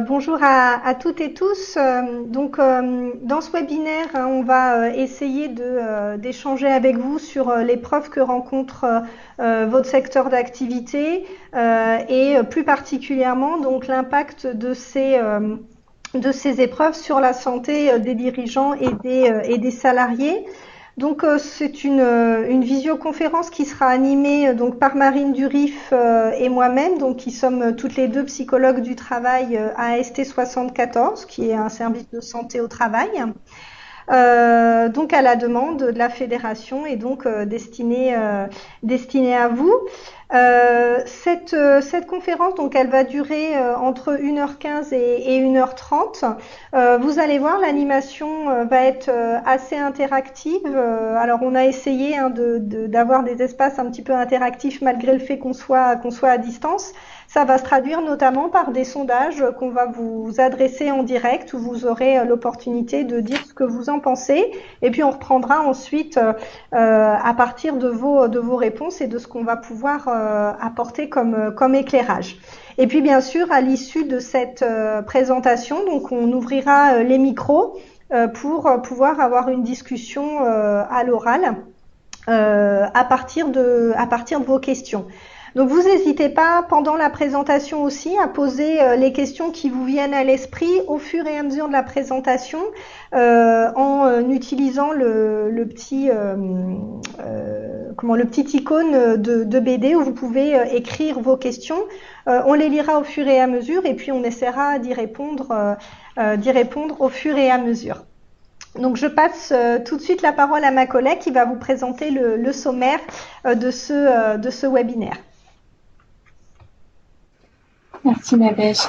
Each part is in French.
Bonjour à toutes et tous. Dans ce webinaire, on va essayer d'échanger avec vous sur l'épreuve que rencontre votre secteur d'activité et plus particulièrement donc l'impact de ces épreuves sur la santé des dirigeants et des salariés. C'est une visioconférence qui sera animée donc par Marine Durif et moi-même, donc qui sommes toutes les deux psychologues du travail à AST 74, qui est un service de santé au travail. Donc à la demande de la fédération et donc destinée à vous. Cette conférence, donc, elle va durer entre 1h15 et 1h30. Vous allez voir, l'animation va être assez interactive. Alors, on a essayé d'avoir des espaces un petit peu interactifs malgré le fait qu'on soit à distance. Ça va se traduire notamment par des sondages qu'on va vous adresser en direct où vous aurez l'opportunité de dire ce que vous en pensez. Et puis, on reprendra ensuite à partir de vos réponses et de ce qu'on va pouvoir apporter comme éclairage. Et puis bien sûr, à l'issue de cette présentation, donc on ouvrira les micros pour pouvoir avoir une discussion à l'oral à partir de vos questions. Donc vous n'hésitez pas pendant la présentation aussi à poser les questions qui vous viennent à l'esprit au fur et à mesure de la présentation en utilisant le petit icône de BD où vous pouvez écrire vos questions. On les lira au fur et à mesure et puis on essaiera d'y répondre au fur et à mesure. Donc je passe tout de suite la parole à ma collègue qui va vous présenter le sommaire de ce webinaire. Merci Nadège.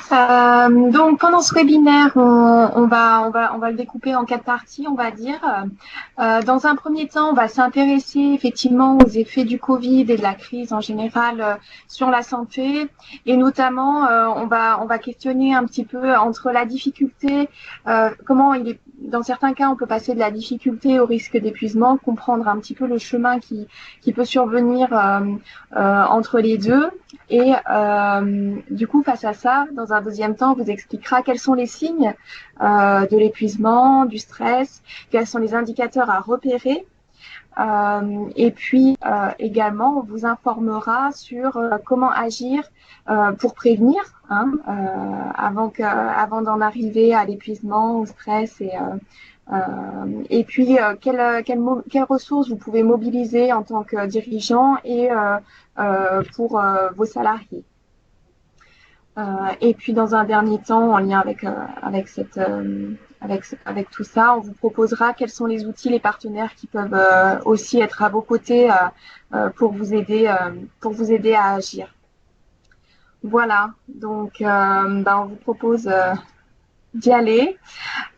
Donc pendant ce webinaire, on va le découper en 4 parties, on va dire. Dans un premier temps, on va s'intéresser effectivement aux effets du Covid et de la crise en général sur la santé, et notamment on va questionner un petit peu entre la difficulté, comment il est. Dans certains cas, on peut passer de la difficulté au risque d'épuisement, comprendre un petit peu le chemin qui peut survenir entre les deux. Et du coup, face à ça, dans un deuxième temps, on vous expliquera quels sont les signes de l'épuisement, du stress, quels sont les indicateurs à repérer. Et puis également, on vous informera sur comment agir pour prévenir, avant d'en arriver à l'épuisement, au stress et puis quelles ressources vous pouvez mobiliser en tant que dirigeant et pour vos salariés. Et puis dans un dernier temps, en lien avec tout ça, on vous proposera quels sont les outils, les partenaires qui peuvent aussi être à vos côtés pour vous aider à agir. Voilà, donc on vous propose d'y aller.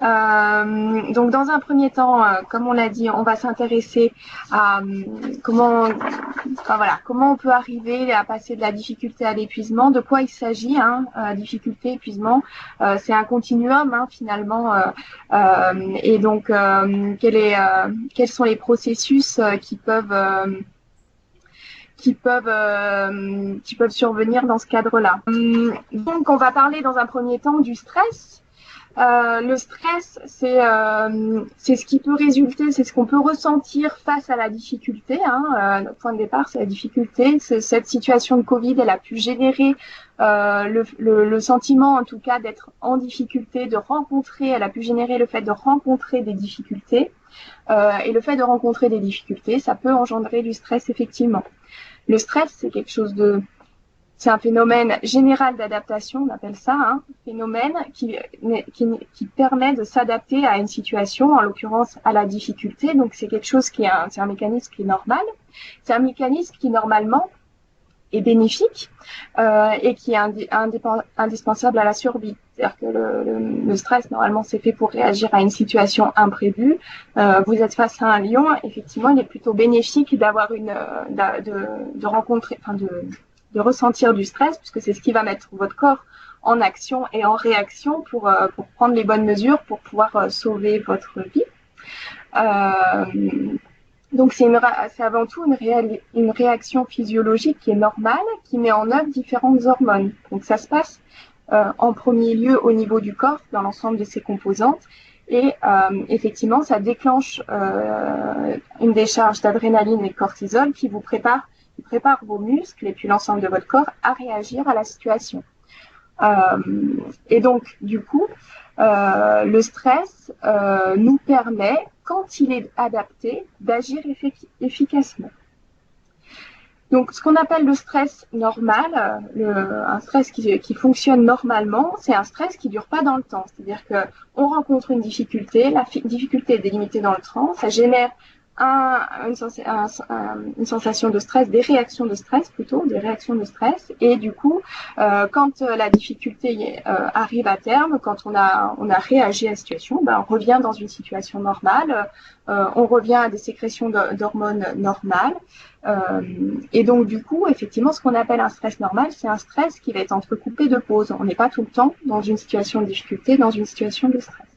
Donc dans un premier temps, comme on l'a dit, on va s'intéresser à comment on peut arriver à passer de la difficulté à l'épuisement, de quoi il s'agit, difficulté, épuisement, c'est un continuum finalement, et donc quels sont les processus qui peuvent survenir dans ce cadre-là. Donc on va parler dans un premier temps du stress. Le stress, c'est ce qui peut résulter, c'est ce qu'on peut ressentir face à la difficulté. Notre point de départ, c'est la difficulté. Cette situation de Covid, elle a pu générer le sentiment, en tout cas, d'être en difficulté, elle a pu générer le fait de rencontrer des difficultés. Et le fait de rencontrer des difficultés, ça peut engendrer du stress, effectivement. Le stress, c'est un phénomène général d'adaptation, on appelle ça, phénomène qui permet de s'adapter à une situation, en l'occurrence à la difficulté. Donc c'est quelque chose c'est un mécanisme qui est normal. C'est un mécanisme qui normalement est bénéfique et qui est indispensable à la survie. C'est-à-dire que le stress normalement c'est fait pour réagir à une situation imprévue. Vous êtes face à un lion, effectivement, il est plutôt bénéfique d'avoir de ressentir du stress, puisque c'est ce qui va mettre votre corps en action et en réaction pour prendre les bonnes mesures pour pouvoir sauver votre vie. Donc c'est avant tout une réaction physiologique qui est normale, qui met en œuvre différentes hormones. Donc ça se passe en premier lieu au niveau du corps, dans l'ensemble de ses composantes. Et effectivement, ça déclenche une décharge d'adrénaline et de cortisol qui prépare vos muscles et puis l'ensemble de votre corps à réagir à la situation. Et donc, du coup, le stress nous permet, quand il est adapté, d'agir efficacement. Donc, ce qu'on appelle le stress normal, un stress qui fonctionne normalement, c'est un stress qui dure pas dans le temps. C'est-à-dire que on rencontre une difficulté, la difficulté est délimitée dans le temps, ça génère une sensation de stress, des réactions de stress, et du coup, quand la difficulté arrive à terme, quand on a réagi à la situation, on revient dans une situation normale, on revient à des sécrétions d'hormones normales, et donc du coup, effectivement, ce qu'on appelle un stress normal, c'est un stress qui va être entrecoupé de pauses. On n'est pas tout le temps dans une situation de difficulté, dans une situation de stress.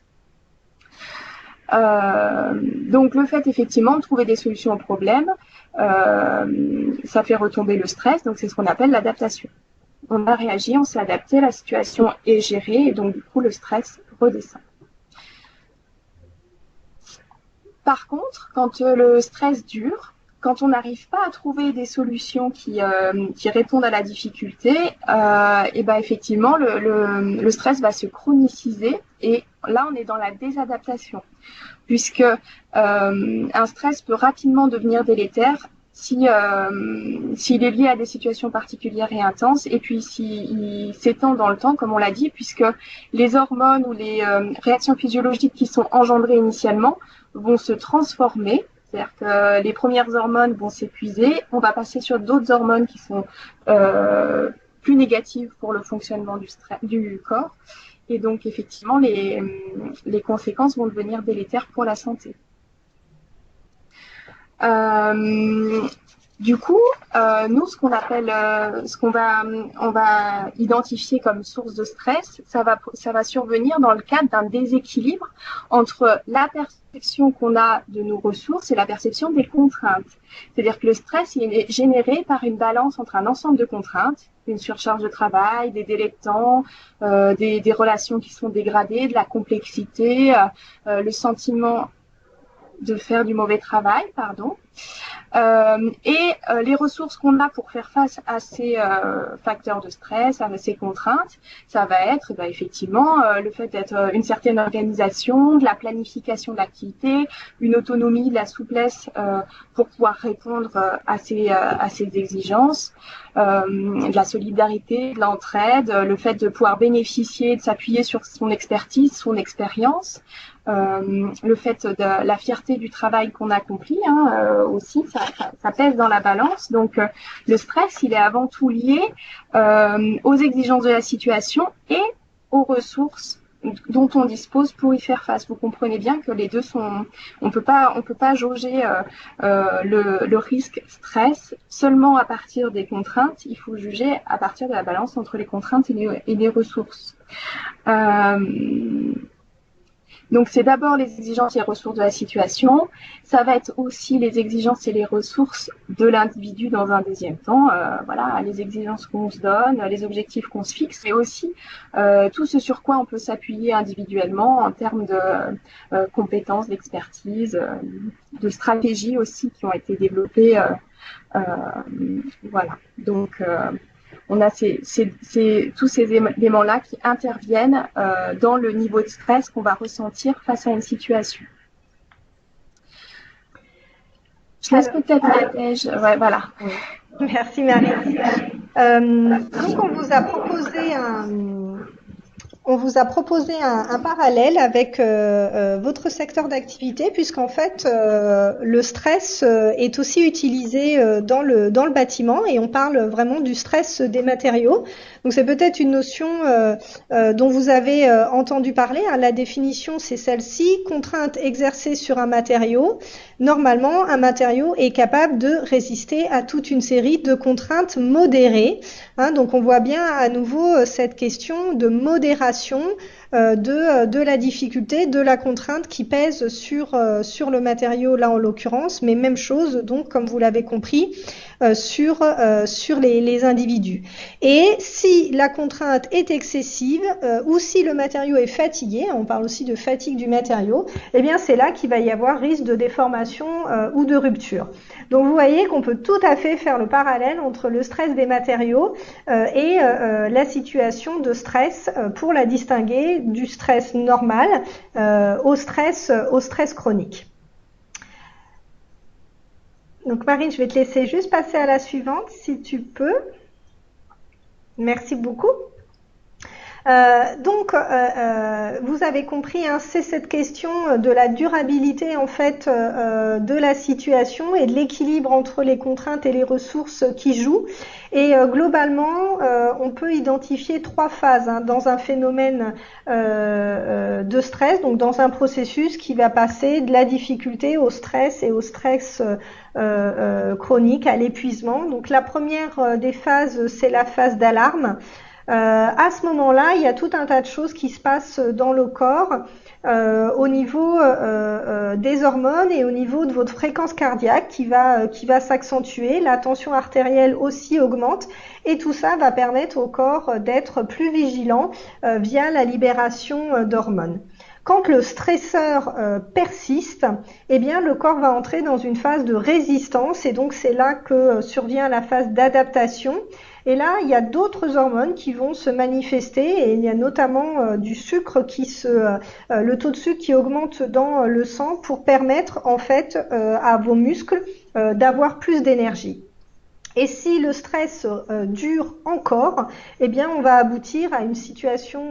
Donc le fait effectivement de trouver des solutions aux problèmes, ça fait retomber le stress, donc c'est ce qu'on appelle l'adaptation. On a réagi, on s'est adapté, la situation est gérée et donc du coup le stress redescend. Par contre, quand le stress dure, quand on n'arrive pas à trouver des solutions qui répondent à la difficulté, et ben effectivement le stress va se chroniciser et là on est dans la désadaptation, puisque un stress peut rapidement devenir délétère s'il est lié à des situations particulières et intenses, et puis s'il s'étend dans le temps, comme on l'a dit, puisque les hormones ou les réactions physiologiques qui sont engendrées initialement vont se transformer. C'est-à-dire que les premières hormones vont s'épuiser, on va passer sur d'autres hormones qui sont plus négatives pour le fonctionnement du corps. Et donc, effectivement, les conséquences vont devenir délétères pour la santé. Du coup, nous, on va identifier comme source de stress, ça va survenir dans le cadre d'un déséquilibre entre la perception qu'on a de nos ressources et la perception des contraintes. C'est-à-dire que le stress, il est généré par une balance entre un ensemble de contraintes, une surcharge de travail, des délais de temps, des relations qui sont dégradées, de la complexité, le sentiment de faire du mauvais travail, et les ressources qu'on a pour faire face à ces facteurs de stress, à ces contraintes, ça va être effectivement le fait d'être une certaine organisation, de la planification de l'activité, une autonomie, de la souplesse pour pouvoir répondre à ces exigences, de la solidarité, de l'entraide, le fait de pouvoir bénéficier, de s'appuyer sur son expertise, son expérience, le fait de la fierté du travail qu'on accomplit aussi, ça pèse dans la balance. Donc le stress, il est avant tout lié aux exigences de la situation et aux ressources dont on dispose pour y faire face. Vous comprenez bien que les deux sont, on peut pas jauger le risque stress seulement à partir des contraintes. Il faut juger à partir de la balance entre les contraintes et les ressources. Donc c'est d'abord les exigences et les ressources de la situation, ça va être aussi les exigences et les ressources de l'individu dans un deuxième temps, les exigences qu'on se donne, les objectifs qu'on se fixe, mais aussi tout ce sur quoi on peut s'appuyer individuellement en termes de compétences, d'expertise, de stratégies aussi qui ont été développées. Donc on a tous ces éléments-là qui interviennent dans le niveau de stress qu'on va ressentir face à une situation. Je laisse peut-être Nadège. Ouais, voilà. Merci Marie. Donc on vous a proposé un parallèle avec votre secteur d'activité, puisqu'en fait le stress est aussi utilisé dans le bâtiment, et on parle vraiment du stress des matériaux. Donc c'est peut-être une notion dont vous avez entendu parler. La définition, c'est celle-ci: contrainte exercée sur un matériau. Normalement, un matériau est capable de résister à toute une série de contraintes modérées. Donc on voit bien à nouveau cette question de modération de la difficulté, de la contrainte qui pèse sur le matériau là en l'occurrence, mais même chose donc comme vous l'avez compris sur les individus. Et si la contrainte est excessive ou si le matériau est fatigué, on parle aussi de fatigue du matériau, eh bien c'est là qu'il va y avoir risque de déformation ou de rupture. Donc vous voyez qu'on peut tout à fait faire le parallèle entre le stress des matériaux et la situation de stress pour la distinguer du stress normal au stress chronique. Donc Marine, je vais te laisser juste passer à la suivante si tu peux. Merci beaucoup. Vous avez compris, hein, c'est cette question de la durabilité en fait de la situation et de l'équilibre entre les contraintes et les ressources qui jouent. Et globalement, on peut identifier 3 phases hein, dans un phénomène de stress, donc dans un processus qui va passer de la difficulté au stress et au stress chronique, à l'épuisement. Donc la première des phases, c'est la phase d'alarme. À ce moment-là, il y a tout un tas de choses qui se passent dans le corps au niveau des hormones et au niveau de votre fréquence cardiaque qui va s'accentuer. La tension artérielle aussi augmente et tout ça va permettre au corps d'être plus vigilant via la libération d'hormones. Quand le stresseur persiste, eh bien le corps va entrer dans une phase de résistance et donc c'est là que survient la phase d'adaptation. Et là, il y a d'autres hormones qui vont se manifester et il y a notamment du sucre le taux de sucre qui augmente dans le sang pour permettre en fait à vos muscles d'avoir plus d'énergie. Et si le stress dure encore, eh bien on va aboutir à une situation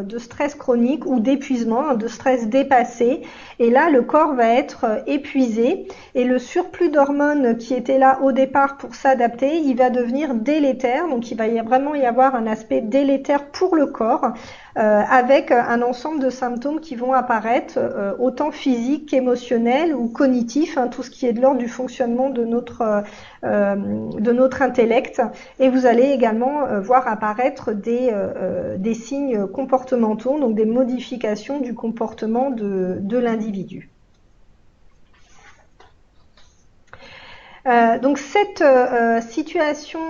de stress chronique ou d'épuisement, de stress dépassé. Et là, le corps va être épuisé et le surplus d'hormones qui était là au départ pour s'adapter, il va devenir délétère. Donc il va vraiment y avoir un aspect délétère pour le corps avec un ensemble de symptômes qui vont apparaître autant physiques qu'émotionnels ou cognitifs, hein, tout ce qui est de l'ordre du fonctionnement de notre intellect. Et vous allez également voir apparaître des signes comportementaux, donc des modifications du comportement de l'individu. Donc cette situation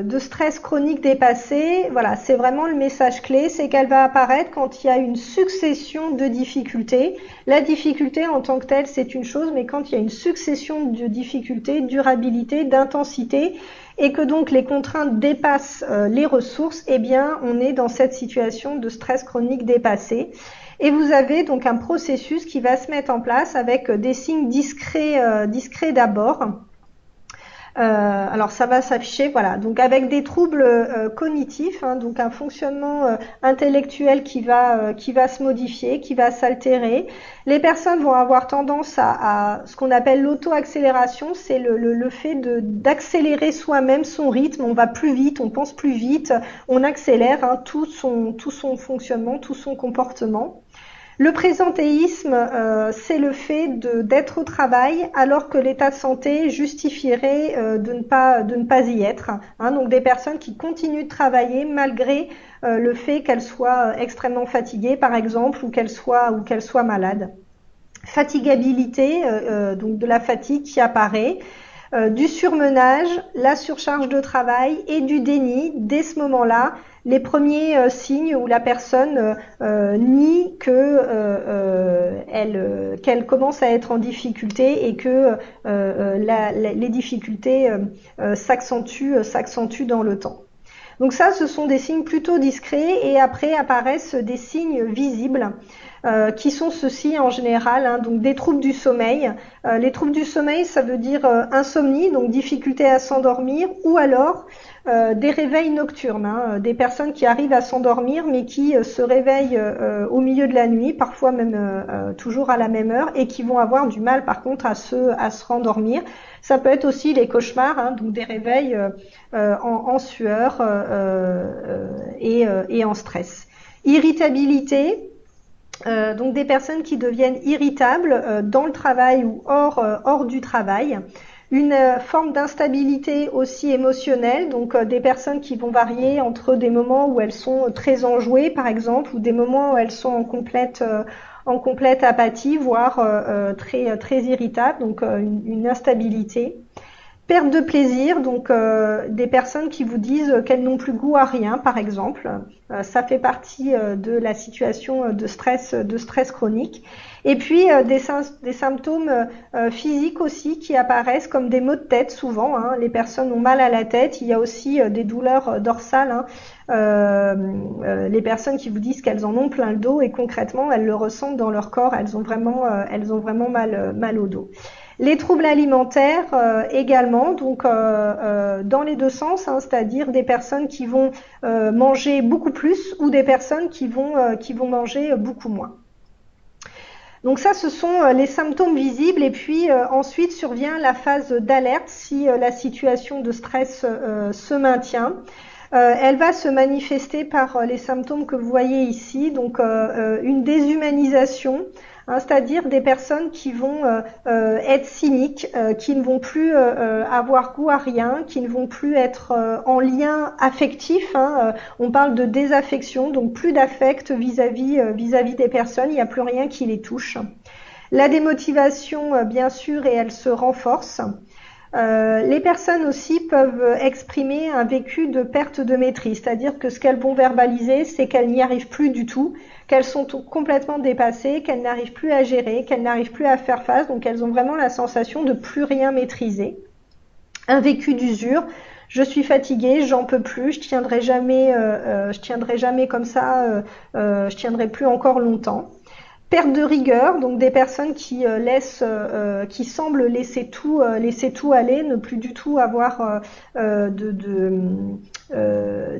de stress chronique dépassé, voilà, c'est vraiment le message clé, c'est qu'elle va apparaître quand il y a une succession de difficultés. La difficulté en tant que telle, c'est une chose, mais quand il y a une succession de difficultés, durabilité, d'intensité, et que donc les contraintes dépassent les ressources, eh bien on est dans cette situation de stress chronique dépassé. Et vous avez donc un processus qui va se mettre en place avec des signes discrets d'abord. Alors ça va s'afficher, voilà, donc avec des troubles cognitifs, hein, donc un fonctionnement intellectuel qui va se modifier, qui va s'altérer. Les personnes vont avoir tendance à ce qu'on appelle l'auto-accélération, c'est le fait d'accélérer soi-même son rythme. On va plus vite, on pense plus vite, on accélère hein, tout son fonctionnement, tout son comportement. Le présentéisme, c'est le fait d'être au travail alors que l'état de santé justifierait de ne pas y être. Hein, donc des personnes qui continuent de travailler malgré le fait qu'elles soient extrêmement fatiguées, par exemple, ou qu'elles soient malades. Fatigabilité, donc de la fatigue qui apparaît. Du surmenage, la surcharge de travail et du déni. Dès ce moment-là, les premiers signes où la personne nie qu'elle commence à être en difficulté et que les difficultés s'accentuent dans le temps. Donc ça, ce sont des signes plutôt discrets et après apparaissent des signes visibles. Qui sont ceux-ci en général, hein, donc des troubles du sommeil. Les troubles du sommeil, ça veut dire insomnie, donc difficulté à s'endormir, ou alors des réveils nocturnes, hein, des personnes qui arrivent à s'endormir mais qui se réveillent au milieu de la nuit, parfois même toujours à la même heure, et qui vont avoir du mal par contre à se rendormir. Ça peut être aussi les cauchemars, hein, donc des réveils en sueur et en stress. Irritabilité. Donc des personnes qui deviennent irritables dans le travail ou hors du travail. Une forme d'instabilité aussi émotionnelle, donc des personnes qui vont varier entre des moments où elles sont très enjouées, par exemple, ou des moments où elles sont en complète apathie, voire très irritables, donc une instabilité. Perte de plaisir, donc des personnes qui vous disent qu'elles n'ont plus goût à rien, par exemple. Ça fait partie de la situation de stress chronique. Et puis des symptômes physiques aussi qui apparaissent comme des maux de tête souvent. Hein. Les personnes ont mal à la tête. Il y a aussi des douleurs dorsales. Hein. Les personnes qui vous disent qu'elles en ont plein le dos et concrètement elles le ressentent dans leur corps. Elles ont vraiment mal au dos. Les troubles alimentaires également, donc dans les deux sens, hein, c'est-à-dire des personnes qui vont manger beaucoup plus ou des personnes qui vont manger beaucoup moins. Donc ça, ce sont les symptômes visibles et puis ensuite survient la phase d'alerte si la situation de stress se maintient. Elle va se manifester par les symptômes que vous voyez ici, donc une déshumanisation, hein, c'est-à-dire des personnes qui vont être cyniques, qui ne vont plus avoir goût à rien, qui ne vont plus être en lien affectif. Hein, on parle de désaffection, donc plus d'affect vis-à-vis des personnes, il n'y a plus rien qui les touche. La démotivation, bien sûr, et elle se renforce. Les personnes aussi peuvent exprimer un vécu de perte de maîtrise, c'est-à-dire que ce qu'elles vont verbaliser, c'est qu'elles n'y arrivent plus du tout, qu'elles sont complètement dépassées, qu'elles n'arrivent plus à gérer, qu'elles n'arrivent plus à faire face, donc elles ont vraiment la sensation de plus rien maîtriser. Un vécu d'usure, je suis fatiguée, j'en peux plus, je tiendrai jamais comme ça, je tiendrai plus encore longtemps. Perte de rigueur, donc des personnes qui qui semblent laisser tout aller, ne plus du tout avoir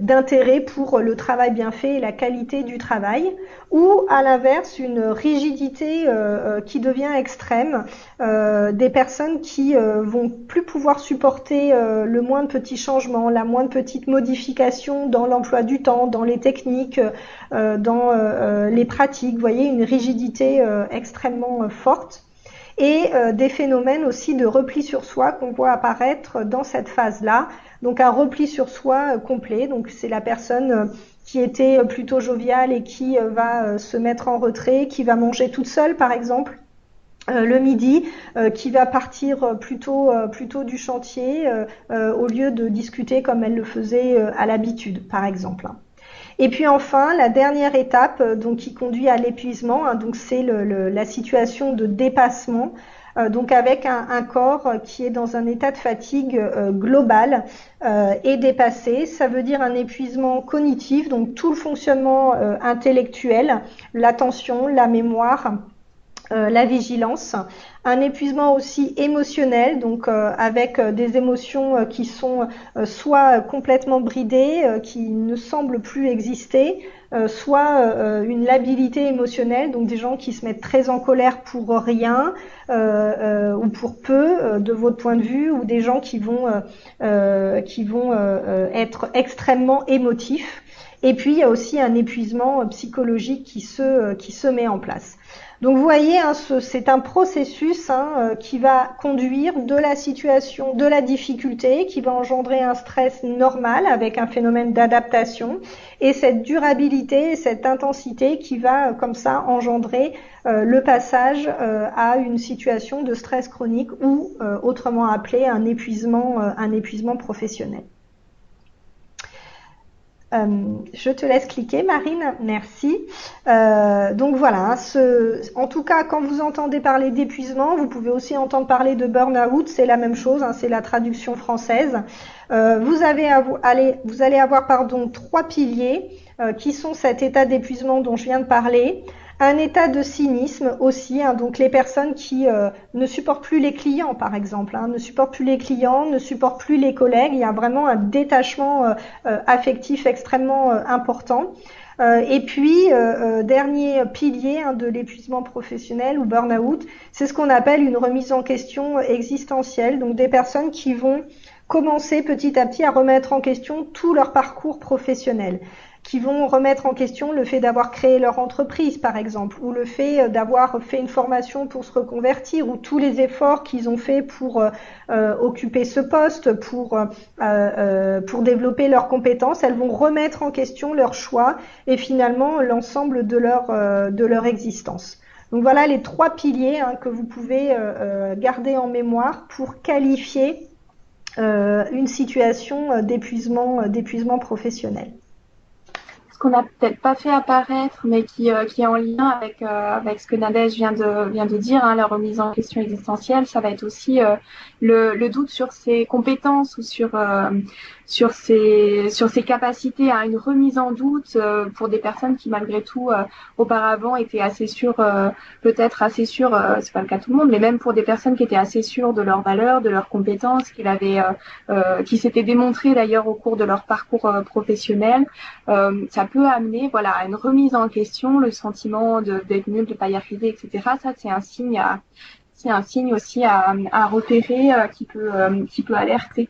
d'intérêt pour le travail bien fait et la qualité du travail, ou à l'inverse une rigidité qui devient extrême, des personnes qui vont plus pouvoir supporter le moindre petit changement, la moindre petite modification dans l'emploi du temps, dans les techniques, dans les pratiques. Vous voyez, une rigidité extrêmement forte. Et des phénomènes aussi de repli sur soi qu'on voit apparaître dans cette phase-là. Donc un repli sur soi complet, donc c'est la personne qui était plutôt joviale et qui va se mettre en retrait, qui va manger toute seule par exemple le midi, qui va partir plutôt du chantier au lieu de discuter comme elle le faisait à l'habitude par exemple. Et puis enfin, la dernière étape donc qui conduit à l'épuisement, hein, donc c'est la situation de dépassement, donc avec un corps qui est dans un état de fatigue global et dépassé. Ça veut dire un épuisement cognitif, donc tout le fonctionnement intellectuel, l'attention, la mémoire, la vigilance, un épuisement aussi émotionnel, donc avec des émotions qui sont soit complètement bridées, qui ne semblent plus exister, soit une labilité émotionnelle, donc des gens qui se mettent très en colère pour rien ou pour peu de votre point de vue, ou des gens qui vont être extrêmement émotifs. Et puis il y a aussi un épuisement psychologique qui se met en place. Donc vous voyez, hein, c'est un processus qui va conduire de la situation, de la difficulté, qui va engendrer un stress normal avec un phénomène d'adaptation, et cette durabilité, cette intensité qui va comme ça engendrer le passage à une situation de stress chronique ou autrement appelé un épuisement professionnel. Je te laisse cliquer, Marine, merci. Donc voilà, en tout cas, quand vous entendez parler d'épuisement, vous pouvez aussi entendre parler de burn-out, c'est la même chose, hein, c'est la traduction française. Vous allez avoir trois piliers qui sont cet état d'épuisement dont je viens de parler. Un état de cynisme aussi, hein, donc les personnes qui ne supportent plus les clients par exemple, hein, ne supportent plus les clients, ne supportent plus les collègues, il y a vraiment un détachement affectif extrêmement important. Et puis, dernier pilier de l'épuisement professionnel ou burn-out, c'est ce qu'on appelle une remise en question existentielle, donc des personnes qui vont commencer petit à petit à remettre en question tout leur parcours professionnel. qui vont remettre en question le fait d'avoir créé leur entreprise, par exemple, ou le fait d'avoir fait une formation pour se reconvertir, ou tous les efforts qu'ils ont fait pour occuper ce poste, pour développer leurs compétences. Elles vont remettre en question leurs choix et finalement l'ensemble de leur existence. Donc voilà les 3 piliers que vous pouvez garder en mémoire pour qualifier une situation d'épuisement professionnel. Ce qu'on n'a peut-être pas fait apparaître, mais qui est en lien avec ce que Nadège vient de dire, la remise en question existentielle, ça va être aussi le doute sur ses compétences ou sur ses capacités, à une remise en doute pour des personnes qui malgré tout auparavant étaient assez sûres, peut-être assez sûres, c'est pas le cas de tout le monde, mais même pour des personnes qui étaient assez sûres de leurs valeurs, de leurs compétences, qui s'étaient démontrées d'ailleurs au cours de leur parcours professionnel. Ça peut amener à une remise en question, le sentiment d'être nul, de pas y arriver, etc. Ça, c'est un signe aussi à repérer qui peut alerter.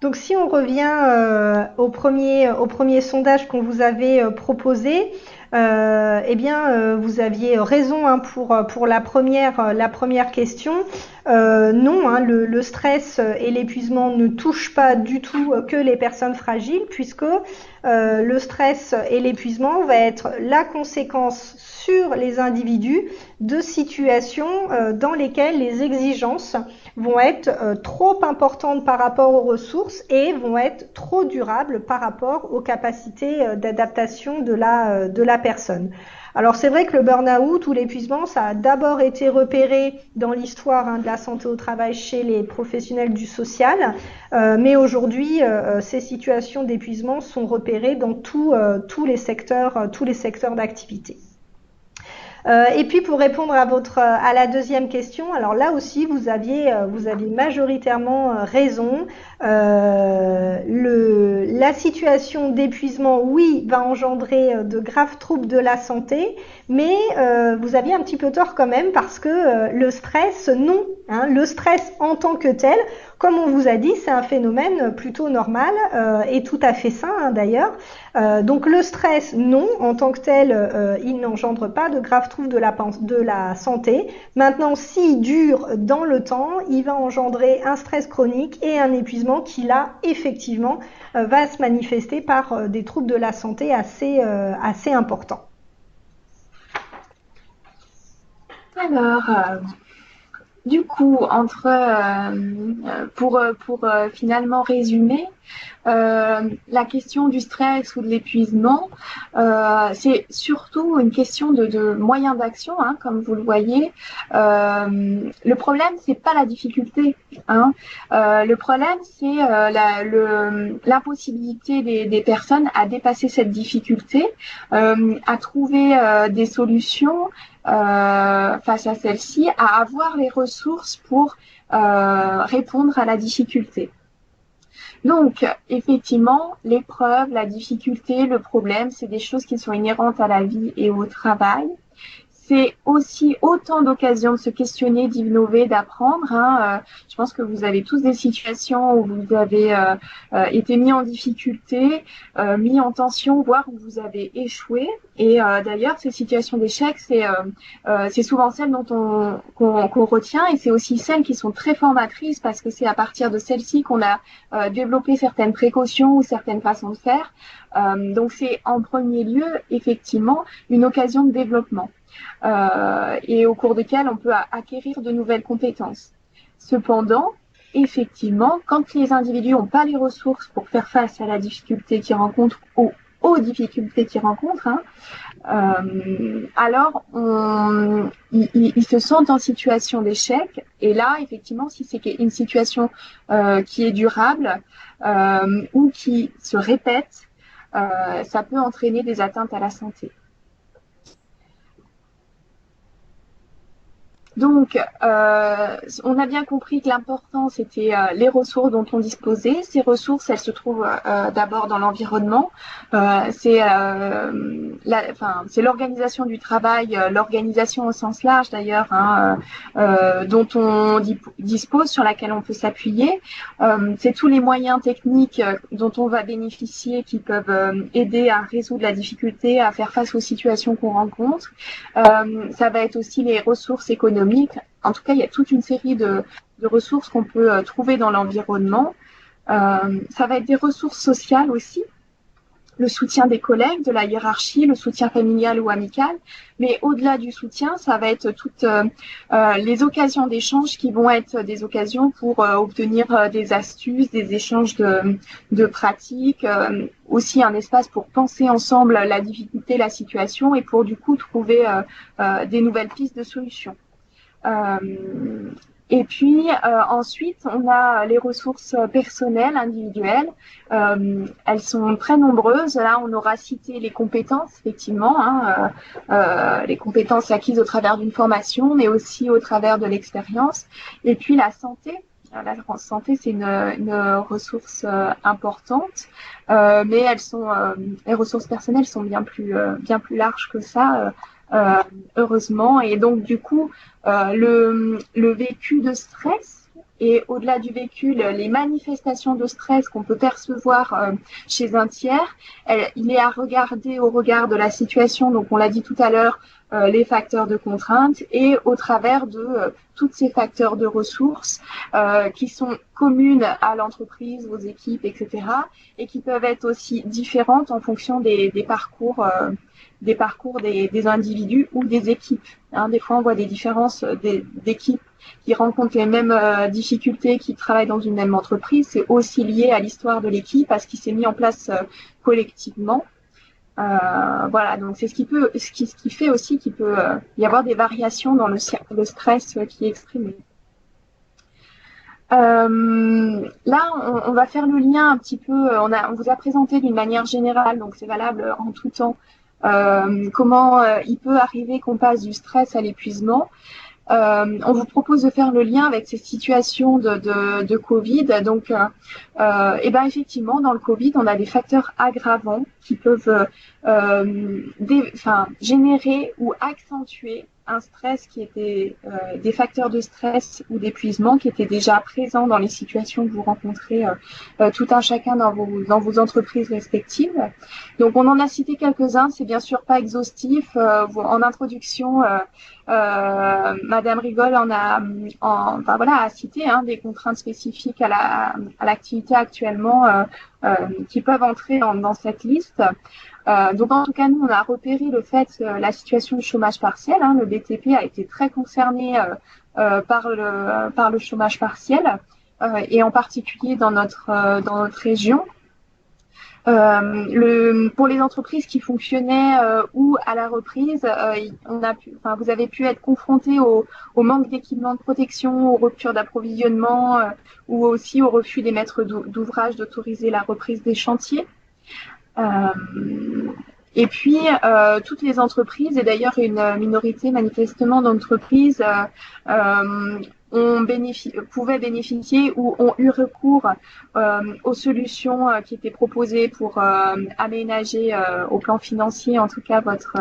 Donc si on revient au premier sondage qu'on vous avait proposé, vous aviez raison pour la première question. Non, le stress et l'épuisement ne touchent pas du tout que les personnes fragiles, puisque le stress et l'épuisement va être la conséquence sur les individus de situations dans lesquelles les exigences vont être trop importantes par rapport aux ressources et vont être trop durables par rapport aux capacités d'adaptation de la personne. Alors c'est vrai que le burn-out ou l'épuisement, ça a d'abord été repéré dans l'histoire de la santé au travail chez les professionnels du social, mais aujourd'hui ces situations d'épuisement sont repérées dans tous les secteurs d'activité. Et puis pour répondre à la deuxième question, alors là aussi vous aviez majoritairement raison. La situation d'épuisement, oui, va engendrer de graves troubles de la santé, mais vous aviez un petit peu tort quand même parce que le stress, non. Le stress en tant que tel, comme on vous a dit, c'est un phénomène plutôt normal et tout à fait sain d'ailleurs. Donc le stress, non, en tant que tel, il n'engendre pas de graves troubles de la santé. Maintenant, s'il dure dans le temps, il va engendrer un stress chronique et un épuisement qui là, effectivement, va se manifester par des troubles de la santé assez importants. Alors, du coup, pour finalement résumer, la question du stress ou de l'épuisement, c'est surtout une question de moyens d'action, comme vous le voyez. Le problème, c'est pas la difficulté. Le problème, c'est l'impossibilité des personnes à dépasser cette difficulté, à trouver des solutions face à celle-ci, à avoir les ressources pour répondre à la difficulté. Donc, effectivement, l'épreuve, la difficulté, le problème, c'est des choses qui sont inhérentes à la vie et au travail. C'est aussi autant d'occasions de se questionner, d'innover, d'apprendre. Je pense que vous avez tous des situations où vous avez été mis en difficulté, mis en tension, voire où vous avez échoué. Et d'ailleurs, ces situations d'échec, c'est souvent celles qu'on retient, et c'est aussi celles qui sont très formatrices parce que c'est à partir de celles-ci qu'on a développé certaines précautions ou certaines façons de faire. Donc c'est en premier lieu, effectivement, une occasion de développement. Et au cours desquelles on peut acquérir de nouvelles compétences. Cependant, effectivement, quand les individus n'ont pas les ressources pour faire face à la difficulté qu'ils rencontrent ou aux difficultés qu'ils rencontrent, alors ils se sentent en situation d'échec. Et là, effectivement, si c'est une situation qui est durable ou qui se répète, ça peut entraîner des atteintes à la santé. Donc, on a bien compris que l'important, c'était les ressources dont on disposait. Ces ressources, elles se trouvent d'abord dans l'environnement. C'est l'organisation du travail, l'organisation au sens large d'ailleurs, hein, dont on dispose, sur laquelle on peut s'appuyer. C'est tous les moyens techniques dont on va bénéficier qui peuvent aider à résoudre la difficulté, à faire face aux situations qu'on rencontre. Ça va être aussi les ressources économiques. En tout cas, il y a toute une série de ressources qu'on peut trouver dans l'environnement. Ça va être des ressources sociales aussi, le soutien des collègues, de la hiérarchie, le soutien familial ou amical. Mais au-delà du soutien, ça va être toutes les occasions d'échange qui vont être des occasions pour obtenir des astuces, des échanges de pratiques, aussi un espace pour penser ensemble la difficulté, la situation, et pour du coup trouver des nouvelles pistes de solutions. Et puis ensuite, on a les ressources personnelles, individuelles. Elles sont très nombreuses. Là, on aura cité les compétences, effectivement, hein, les compétences acquises au travers d'une formation, mais aussi au travers de l'expérience. Et puis la santé. La santé, c'est une ressource importante, mais les ressources personnelles sont bien plus larges que ça. Heureusement. Et donc, du coup, le vécu de stress et au-delà du vécu, les manifestations de stress qu'on peut percevoir chez un tiers, il est à regarder au regard de la situation, donc on l'a dit tout à l'heure, les facteurs de contrainte et au travers de tous ces facteurs de ressources qui sont communes à l'entreprise, aux équipes, etc. et qui peuvent être aussi différentes en fonction des parcours des individus ou des équipes. Hein, des fois, on voit des différences d'équipes qui rencontrent les mêmes difficultés, qui travaillent dans une même entreprise. C'est aussi lié à l'histoire de l'équipe, à ce qui s'est mis en place collectivement. Voilà, donc c'est ce qui fait aussi qu'il peut y avoir des variations dans le stress qui est exprimé. Là, on va faire le lien un petit peu. On vous a présenté d'une manière générale, donc c'est valable en tout temps, comment il peut arriver qu'on passe du stress à l'épuisement. On vous propose de faire le lien avec ces situations de Covid. Donc, effectivement, dans le Covid, on a des facteurs aggravants qui peuvent générer ou accentuer un stress qui était des facteurs de stress ou d'épuisement qui étaient déjà présents dans les situations que vous rencontrez tout un chacun dans vos entreprises respectives. Donc on en a cité quelques-uns, c'est bien sûr pas exhaustif. En introduction, Madame Rigol a cité des contraintes spécifiques à l'activité actuellement qui peuvent entrer dans cette liste. Donc en tout cas, nous, on a repéré le fait que la situation de chômage partiel, le BTP a été très concerné par le chômage partiel et en particulier dans notre région. Pour les entreprises qui fonctionnaient ou à la reprise, vous avez pu être confrontés au manque d'équipements de protection, aux ruptures d'approvisionnement ou aussi au refus des maîtres d'ouvrage d'autoriser la reprise des chantiers. Et puis, toutes les entreprises, et d'ailleurs une minorité manifestement d'entreprises, pouvaient bénéficier ou ont eu recours aux solutions qui étaient proposées pour aménager au plan financier, en tout cas, votre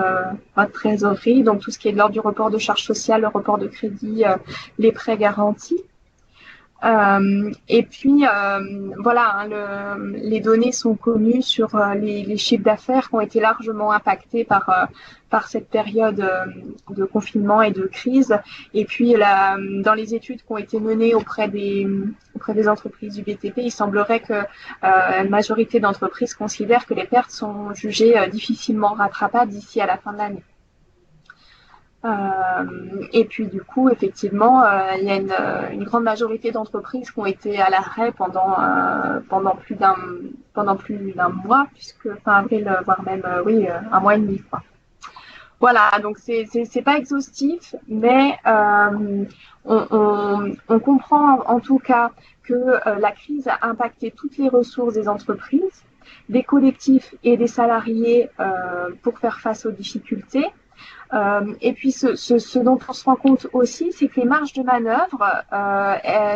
trésorerie. Donc, tout ce qui est de l'ordre du report de charges sociales, le report de crédit, les prêts garantis. Et puis les données sont connues sur les chiffres d'affaires qui ont été largement impactés par cette période de confinement et de crise. Et puis dans les études qui ont été menées auprès des entreprises du BTP, il semblerait que la majorité d'entreprises considèrent que les pertes sont jugées difficilement rattrapables d'ici à la fin de l'année. Et puis du coup, effectivement, il y a une grande majorité d'entreprises qui ont été à l'arrêt pendant plus d'un mois, puisque fin avril, voire même un mois et demi, quoi. Voilà, donc c'est pas exhaustif, mais on comprend en tout cas que la crise a impacté toutes les ressources des entreprises, des collectifs et des salariés pour faire face aux difficultés. Et puis, ce dont on se rend compte aussi, c'est que les marges de manœuvre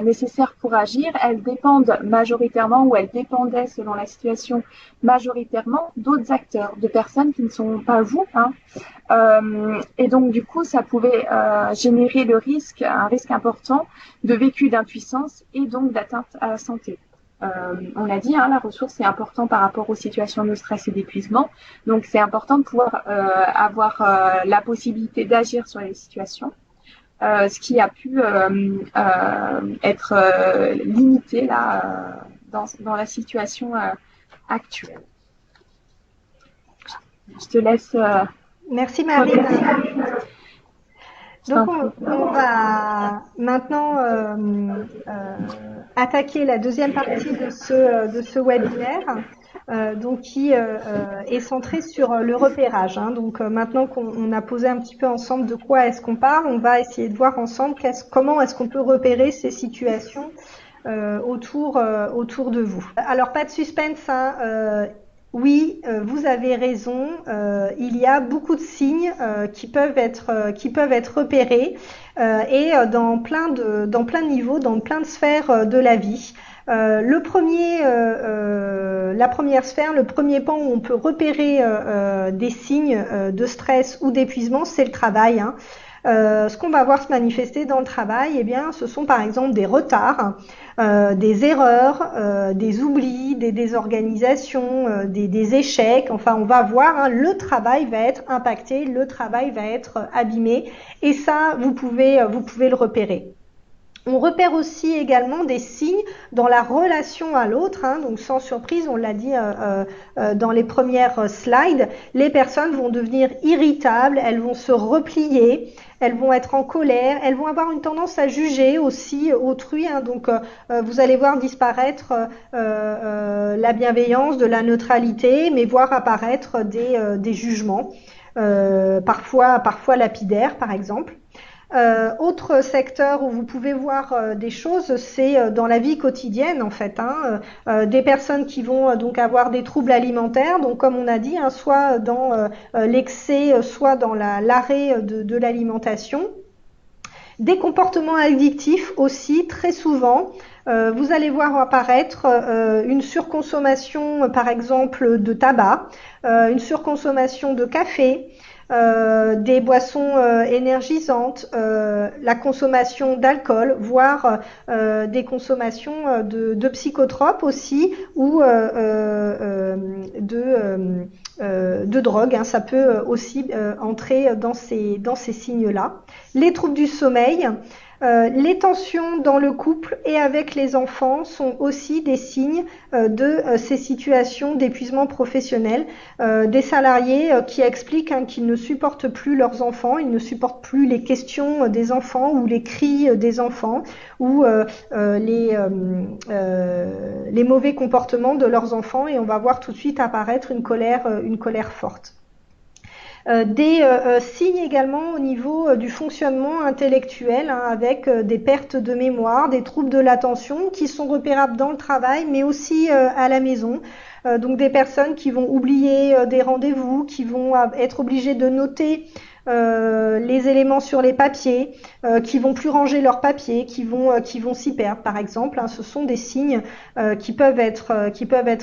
nécessaires pour agir, elles dépendent majoritairement, ou elles dépendaient selon la situation, majoritairement d'autres acteurs, de personnes qui ne sont pas vous, hein. Et donc, du coup, ça pouvait générer un risque important de vécu d'impuissance et donc d'atteinte à la santé. On l'a dit, hein, la ressource est importante par rapport aux situations de stress et d'épuisement. Donc, c'est important de pouvoir avoir la possibilité d'agir sur les situations, ce qui a pu être limité là dans la situation actuelle. Je te laisse. Merci Marine. Donc on va maintenant attaquer la deuxième partie de ce webinaire, donc qui est centré sur le repérage. Hein. Donc maintenant qu'on a posé un petit peu ensemble de quoi est-ce qu'on parle, on va essayer de voir ensemble comment est-ce qu'on peut repérer ces situations autour de vous. Alors pas de suspense, hein, oui, vous avez raison. Il y a beaucoup de signes qui peuvent être repérés et dans plein de niveaux, dans plein de sphères de la vie. La première sphère, le premier pan où on peut repérer des signes de stress ou d'épuisement, c'est le travail. Hein. Ce qu'on va voir se manifester dans le travail, eh bien, ce sont par exemple des retards, des erreurs, des oublis, des désorganisations, des échecs. Enfin, on va voir, hein, le travail va être impacté, le travail va être abîmé, et ça, vous pouvez le repérer. On repère aussi également des signes dans la relation à l'autre, hein, donc sans surprise, on l'a dit dans les premières slides, les personnes vont devenir irritables, elles vont se replier, elles vont être en colère, elles vont avoir une tendance à juger aussi autrui, hein, donc vous allez voir disparaître la bienveillance, de la neutralité, mais voir apparaître des jugements, parfois lapidaires par exemple. Autre secteur où vous pouvez voir des choses, c'est dans la vie quotidienne en fait, hein, des personnes qui vont donc avoir des troubles alimentaires, donc comme on a dit, hein, soit dans l'excès, soit dans l'arrêt de l'alimentation. Des comportements addictifs aussi, très souvent. Vous allez voir apparaître une surconsommation, par exemple, de tabac, une surconsommation de café, des boissons énergisantes, la consommation d'alcool, voire des consommations de psychotropes aussi, ou de drogue, hein, ça peut aussi entrer dans ces signes-là. Les troubles du sommeil, les tensions dans le couple et avec les enfants sont aussi des signes de ces situations d'épuisement professionnel. Des salariés qui expliquent, hein, qu'ils ne supportent plus leurs enfants, ils ne supportent plus les questions des enfants ou les cris des enfants ou les mauvais comportements de leurs enfants, et on va voir tout de suite apparaître une colère forte. Des signes également au niveau du fonctionnement intellectuel, hein, avec des pertes de mémoire, des troubles de l'attention qui sont repérables dans le travail mais aussi à la maison. Donc des personnes qui vont oublier des rendez-vous, qui vont être obligées de noter les éléments sur les papiers, qui vont plus ranger leurs papiers, qui vont s'y perdre par exemple, hein. Ce sont des signes qui peuvent être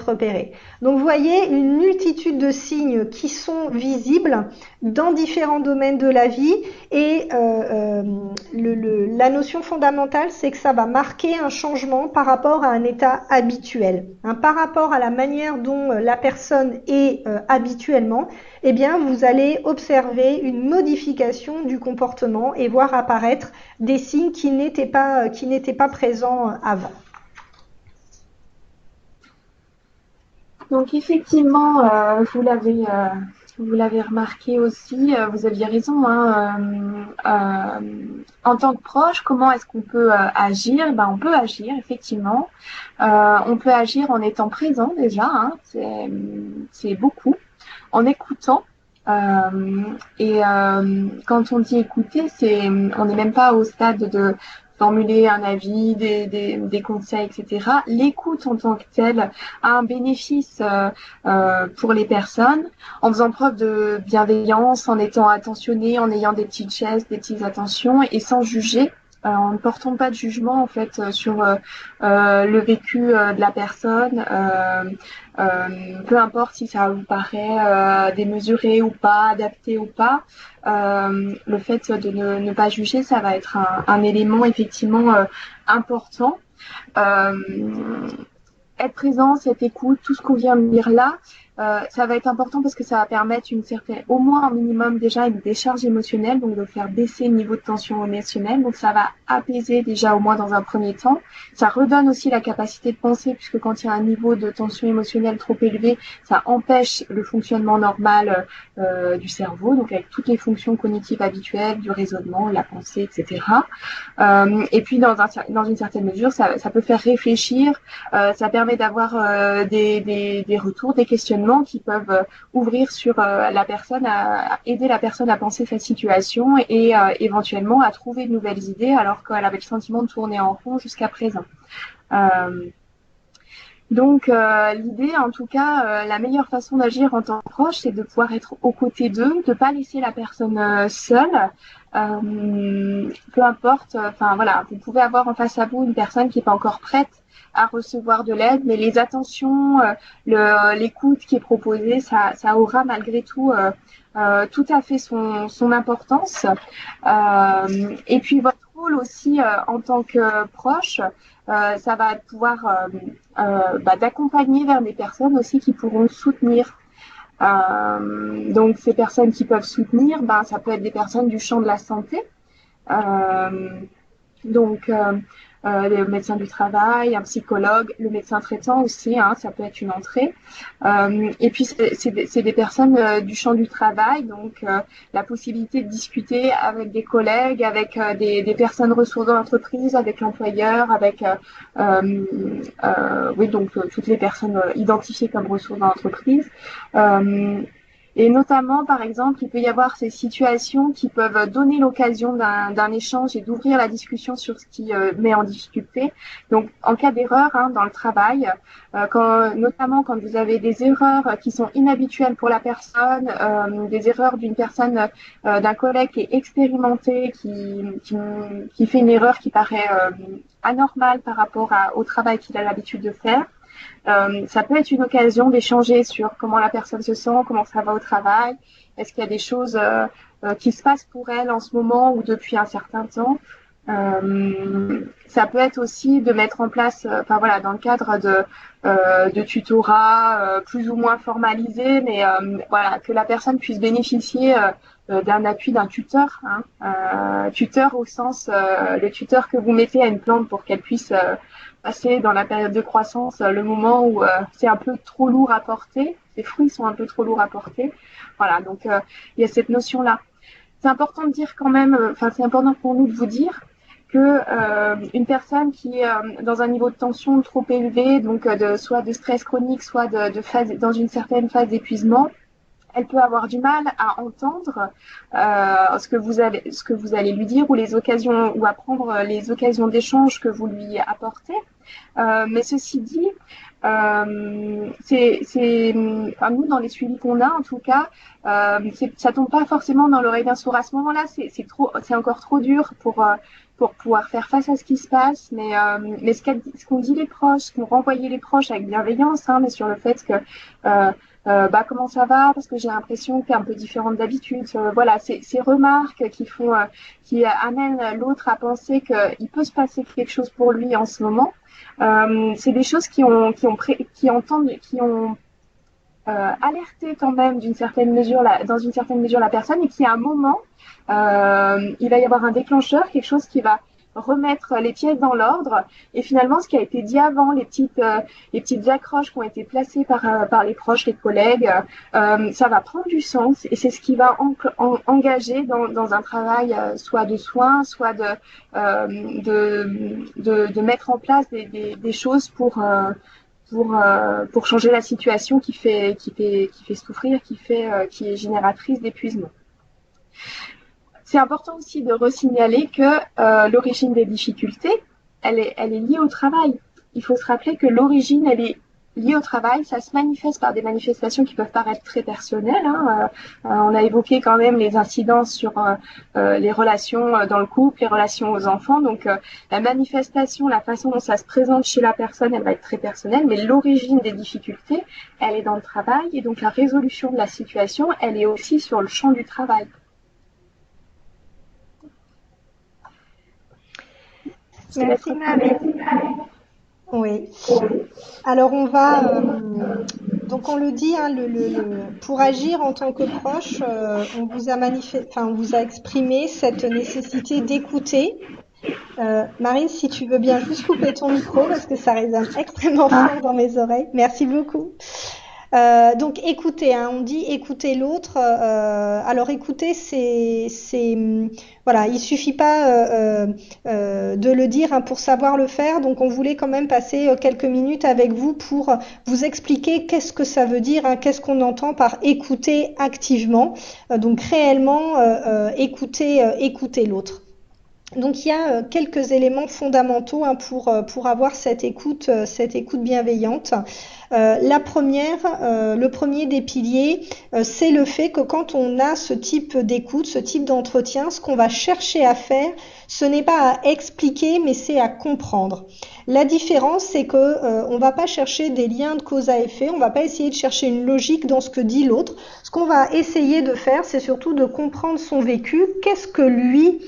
repérés. Donc vous voyez une multitude de signes qui sont visibles dans différents domaines de la vie, et la notion fondamentale, c'est que ça va marquer un changement par rapport à un état habituel, hein, par rapport à la manière dont la personne est habituellement. Eh bien, vous allez observer une modification du comportement et voir apparaître des signes qui n'étaient pas présents avant. Donc effectivement, vous l'avez remarqué aussi, vous aviez raison, hein, en tant que proche, comment est-ce qu'on peut agir? Ben, on peut agir, effectivement. On peut agir en étant présent déjà, hein, c'est beaucoup, en écoutant. Et quand on dit écouter, on n'est même pas au stade formuler un avis, des conseils, etc. L'écoute en tant que telle a un bénéfice pour les personnes, en faisant preuve de bienveillance, en étant attentionné, en ayant des petites gestes, des petites attentions et sans juger. En ne portant pas de jugement en fait sur le vécu de la personne, peu importe si ça vous paraît démesuré ou pas, adapté ou pas, le fait de ne pas juger, ça va être un élément effectivement important. Être présent, cette écoute, tout ce qu'on vient de dire là, ça va être important parce que ça va permettre au moins un minimum déjà une décharge émotionnelle, donc de faire baisser le niveau de tension émotionnelle. Donc ça va apaiser déjà au moins dans un premier temps. Ça redonne aussi la capacité de penser puisque quand il y a un niveau de tension émotionnelle trop élevé, ça empêche le fonctionnement normal du cerveau, donc avec toutes les fonctions cognitives habituelles, du raisonnement, la pensée, etc. Et puis dans une certaine mesure, ça peut faire réfléchir, ça permet d'avoir des retours, des questionnements qui peuvent ouvrir sur la personne, à aider la personne à penser sa situation et éventuellement à trouver de nouvelles idées alors qu'elle avait le sentiment de tourner en rond jusqu'à présent. Donc l'idée, en tout cas, la meilleure façon d'agir en tant que proche, c'est de pouvoir être aux côtés d'eux, de pas laisser la personne seule. Peu importe, enfin voilà, vous pouvez avoir en face à vous une personne qui n'est pas encore prête à recevoir de l'aide, mais les attentions, l'écoute qui est proposée, ça aura malgré tout tout à fait son importance. Et puis votre rôle aussi en tant que proche, ça va pouvoir d'accompagner vers des personnes aussi qui pourront soutenir. Donc ces personnes qui peuvent soutenir, ça peut être des personnes du champ de la santé. Le médecin du travail, un psychologue, le médecin traitant aussi, ça peut être une entrée. Et puis c'est des personnes du champ du travail, donc la possibilité de discuter avec des collègues, avec des personnes ressources dans l'entreprise, avec l'employeur, avec toutes les personnes identifiées comme ressources dans l'entreprise. Et notamment, par exemple, il peut y avoir ces situations qui peuvent donner l'occasion d'un échange et d'ouvrir la discussion sur ce qui met en difficulté. Donc, en cas d'erreur dans le travail, notamment quand vous avez des erreurs qui sont inhabituelles pour la personne, des erreurs d'une personne, d'un collègue qui est expérimenté, qui fait une erreur qui paraît anormale par rapport au travail qu'il a l'habitude de faire. Ça peut être une occasion d'échanger sur comment la personne se sent, comment ça va au travail, est-ce qu'il y a des choses qui se passent pour elle en ce moment ou depuis un certain temps. Ça peut être aussi de mettre en place, dans le cadre de tutorat plus ou moins formalisé, mais que la personne puisse bénéficier d'un appui d'un tuteur, tuteur au sens le tuteur que vous mettez à une plante pour qu'elle puisse passer dans la période de croissance le moment où c'est un peu trop lourd à porter, les fruits sont un peu trop lourds à porter. Voilà, donc il y a cette notion-là. C'est important de dire quand même, c'est important pour nous de vous dire que une personne qui est dans un niveau de tension trop élevé, donc soit de stress chronique, soit dans une certaine phase d'épuisement, elle peut avoir du mal à entendre ce que vous allez lui dire ou les occasions ou apprendre les occasions d'échange que vous lui apportez. Mais ceci dit, nous dans les suivis qu'on a en tout cas, ça tombe pas forcément dans l'oreille d'un sourd à ce moment-là. C'est encore trop dur pour pouvoir faire face à ce qui se passe. Mais ce qu'ont dit les proches, ce qu'ont renvoyé les proches avec bienveillance, mais sur le fait que comment ça va, parce que j'ai l'impression que t'es un peu différente d'habitude. Voilà, ces remarques qui amènent l'autre à penser qu'il peut se passer quelque chose pour lui en ce moment. C'est des choses qui ont alerté quand même dans une certaine mesure la personne, et qui à un moment il va y avoir un déclencheur, quelque chose qui va remettre les pièces dans l'ordre, et finalement ce qui a été dit avant, les petites accroches qui ont été placées par les proches, les collègues, ça va prendre du sens, et c'est ce qui va engager dans un travail soit de soins, soit de mettre en place des choses pour changer la situation qui fait souffrir, qui est génératrice d'épuisement. C'est important aussi de resignaler que l'origine des difficultés, elle est liée au travail. Il faut se rappeler que l'origine, elle est liée au travail. Ça se manifeste par des manifestations qui peuvent paraître très personnelles. On a évoqué quand même les incidences sur les relations dans le couple, les relations aux enfants. Donc la manifestation, la façon dont ça se présente chez la personne, elle va être très personnelle. Mais l'origine des difficultés, elle est dans le travail. Et donc la résolution de la situation, elle est aussi sur le champ du travail. Merci Marie. Oui. Alors on va donc on le dit hein, pour agir en tant que proche, on vous a on vous a exprimé cette nécessité d'écouter. Marine, si tu veux bien juste couper ton micro parce que ça résonne extrêmement fort dans mes oreilles. Merci beaucoup. Donc écouter, hein, on dit écouter l'autre. Alors écouter, voilà, il suffit pas de le dire hein, pour savoir le faire. Donc on voulait quand même passer quelques minutes avec vous pour vous expliquer qu'est-ce que ça veut dire, hein, qu'est-ce qu'on entend par écouter activement. Donc réellement écouter l'autre. Donc il y a quelques éléments fondamentaux hein, pour avoir cette écoute bienveillante. Le premier des piliers, c'est le fait que quand on a ce type d'écoute, ce type d'entretien, ce qu'on va chercher à faire, ce n'est pas à expliquer, mais c'est à comprendre. La différence, c'est que on va pas chercher des liens de cause à effet, on va pas essayer de chercher une logique dans ce que dit l'autre. Ce qu'on va essayer de faire, c'est surtout de comprendre son vécu. Qu'est-ce que lui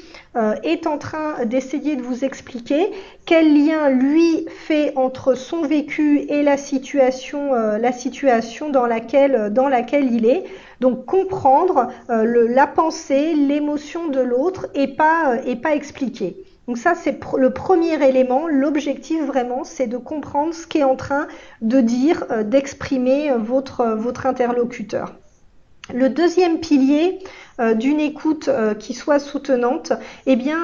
est en train d'essayer de vous expliquer, quel lien lui fait entre son vécu et la situation dans laquelle il est. Donc comprendre la pensée, l'émotion de l'autre et pas expliquer. Donc ça c'est le premier élément. L'objectif vraiment c'est de comprendre ce qu'est en train de dire, d'exprimer votre interlocuteur. Le deuxième pilier d'une écoute qui soit soutenante, eh bien,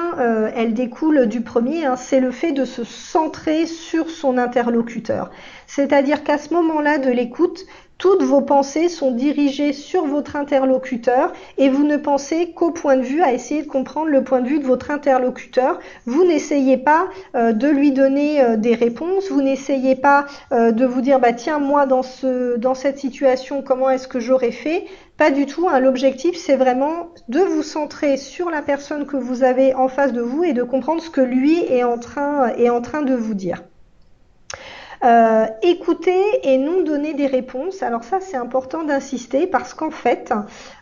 elle découle du premier, hein, c'est le fait de se centrer sur son interlocuteur. C'est-à-dire qu'à ce moment-là de l'écoute, toutes vos pensées sont dirigées sur votre interlocuteur et vous ne pensez qu'au point de vue, à essayer de comprendre le point de vue de votre interlocuteur. Vous n'essayez pas de lui donner des réponses, vous n'essayez pas de vous dire bah tiens moi dans cette situation comment est-ce que j'aurais fait. Pas du tout, hein. L'objectif c'est vraiment de vous centrer sur la personne que vous avez en face de vous et de comprendre ce que lui est en train de vous dire. Écouter et non donner des réponses. Alors ça c'est important d'insister parce qu'en fait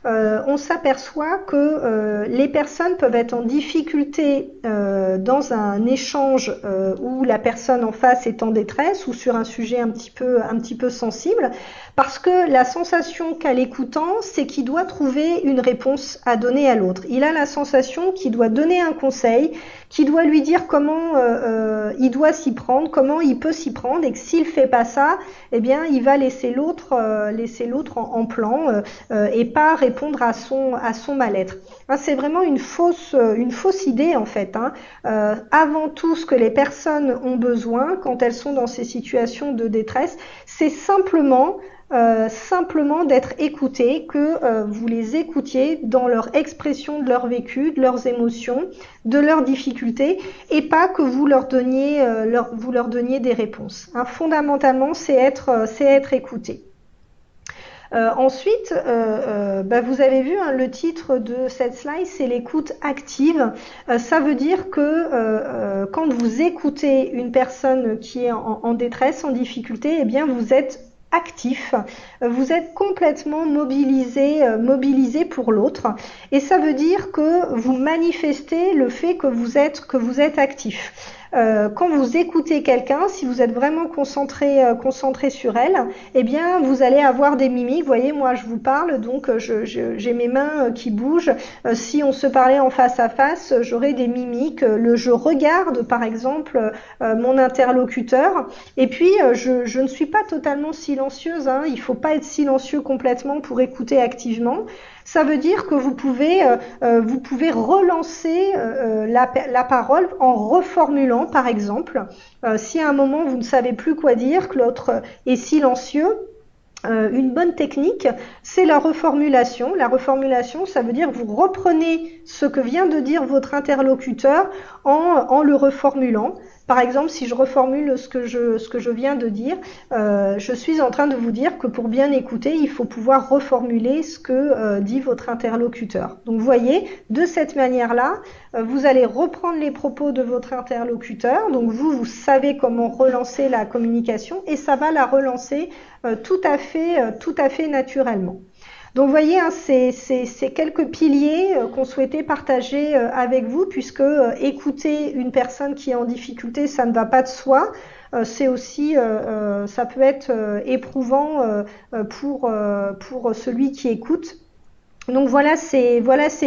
on s'aperçoit que les personnes peuvent être en difficulté dans un échange où la personne en face est en détresse ou sur un sujet un petit peu sensible parce que la sensation qu'a l'écoutant c'est qu'il doit trouver une réponse à donner à l'autre. Il a la sensation qu'il doit donner un conseil, qu'il doit lui dire comment il doit s'y prendre, comment il peut s'y prendre et que s'il fait pas ça, eh bien il va laisser l'autre en plan et pas répondre à son mal-être. Hein, c'est vraiment une fausse idée en fait. Hein. Avant tout, ce que les personnes ont besoin quand elles sont dans ces situations de détresse, c'est simplement d'être écoutées, que vous les écoutiez dans leur expression de leur vécu, de leurs émotions, de leurs difficultés, et pas que vous leur donniez des réponses. Hein, fondamentalement, c'est être écouté. Ensuite, vous avez vu hein, le titre de cette slide, c'est l'écoute active. Ça veut dire que quand vous écoutez une personne qui est en détresse, en difficulté, eh bien vous êtes actif, vous êtes complètement mobilisé pour l'autre et ça veut dire que vous manifestez le fait que vous êtes actif. Quand vous écoutez quelqu'un, si vous êtes vraiment concentré sur elle, eh bien vous allez avoir des mimiques. Vous voyez, moi je vous parle, donc j'ai mes mains qui bougent. Si on se parlait en face à face, j'aurais des mimiques. Je regarde par exemple mon interlocuteur. Et puis je ne suis pas totalement silencieuse. Hein. Il faut pas être silencieux complètement pour écouter activement. Ça veut dire que vous pouvez relancer la parole en reformulant, par exemple, si à un moment vous ne savez plus quoi dire, que l'autre est silencieux, une bonne technique, c'est la reformulation. La reformulation, ça veut dire que vous reprenez ce que vient de dire votre interlocuteur en le reformulant. Par exemple, si je reformule ce que je viens de dire, je suis en train de vous dire que pour bien écouter, il faut pouvoir reformuler ce que dit votre interlocuteur. Donc, vous voyez, de cette manière-là, vous allez reprendre les propos de votre interlocuteur. Donc, vous savez comment relancer la communication et ça va la relancer tout à fait naturellement. Donc vous voyez, hein, c'est quelques piliers qu'on souhaitait partager avec vous, puisque écouter une personne qui est en difficulté, ça ne va pas de soi. C'est aussi, ça peut être éprouvant pour celui qui écoute. Donc voilà ces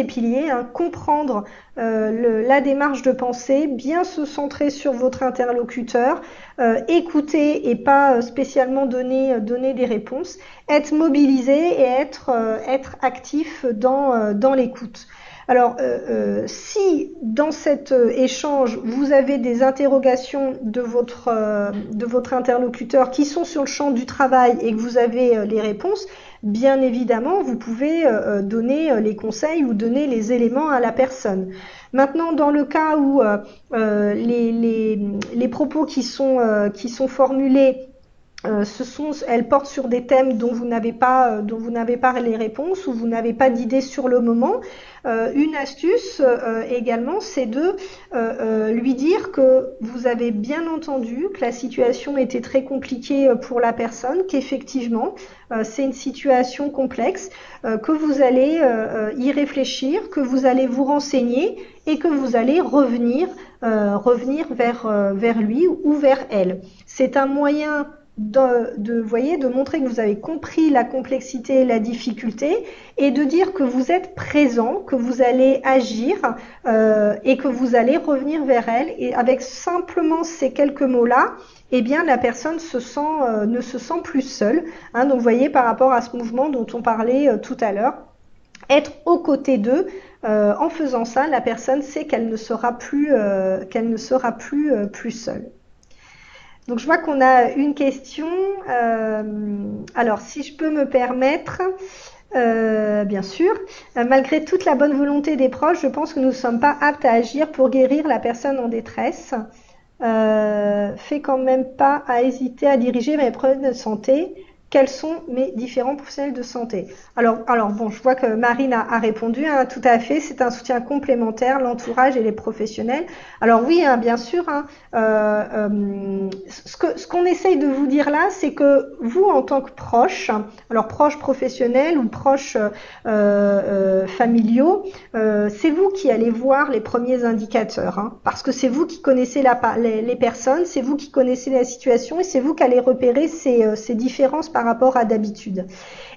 piliers, hein. Comprendre la démarche de pensée, bien se centrer sur votre interlocuteur, écouter et pas spécialement donner des réponses, être mobilisé et être actif dans l'écoute. Alors, si dans cet échange, vous avez des interrogations de votre interlocuteur qui sont sur le champ du travail et que vous avez les réponses, bien évidemment, vous pouvez donner les conseils ou donner les éléments à la personne. Maintenant, dans le cas où les propos qui sont formulés, elles portent sur des thèmes dont vous n'avez pas les réponses ou vous n'avez pas d'idées sur le moment. Une astuce également, c'est de lui dire que vous avez bien entendu que la situation était très compliquée pour la personne, qu'effectivement c'est une situation complexe, que vous allez y réfléchir, que vous allez vous renseigner et que vous allez revenir vers lui ou vers elle. C'est un moyen de montrer que vous avez compris la complexité, la difficulté, et de dire que vous êtes présent, que vous allez agir et que vous allez revenir vers elle. Et avec simplement ces quelques mots-là, eh bien la personne ne se sent plus seule. Hein, donc vous voyez, par rapport à ce mouvement dont on parlait tout à l'heure, être aux côtés d'eux, en faisant ça, la personne sait qu'elle ne sera plus seule. Donc je vois qu'on a une question. Alors si je peux me permettre, bien sûr, malgré toute la bonne volonté des proches, je pense que nous ne sommes pas aptes à agir pour guérir la personne en détresse. Fait quand même pas à hésiter à diriger mes problèmes de santé. Quels sont mes différents professionnels de santé? Alors bon, je vois que Marine a répondu, hein, tout à fait, c'est un soutien complémentaire, l'entourage et les professionnels. Alors oui, hein, bien sûr, hein, ce qu'on essaye de vous dire là, c'est que vous, en tant que proche, alors proches professionnels ou proches familiaux, c'est vous qui allez voir les premiers indicateurs, hein, parce que c'est vous qui connaissez les personnes, c'est vous qui connaissez la situation et c'est vous qui allez repérer ces différences par rapport à d'habitude.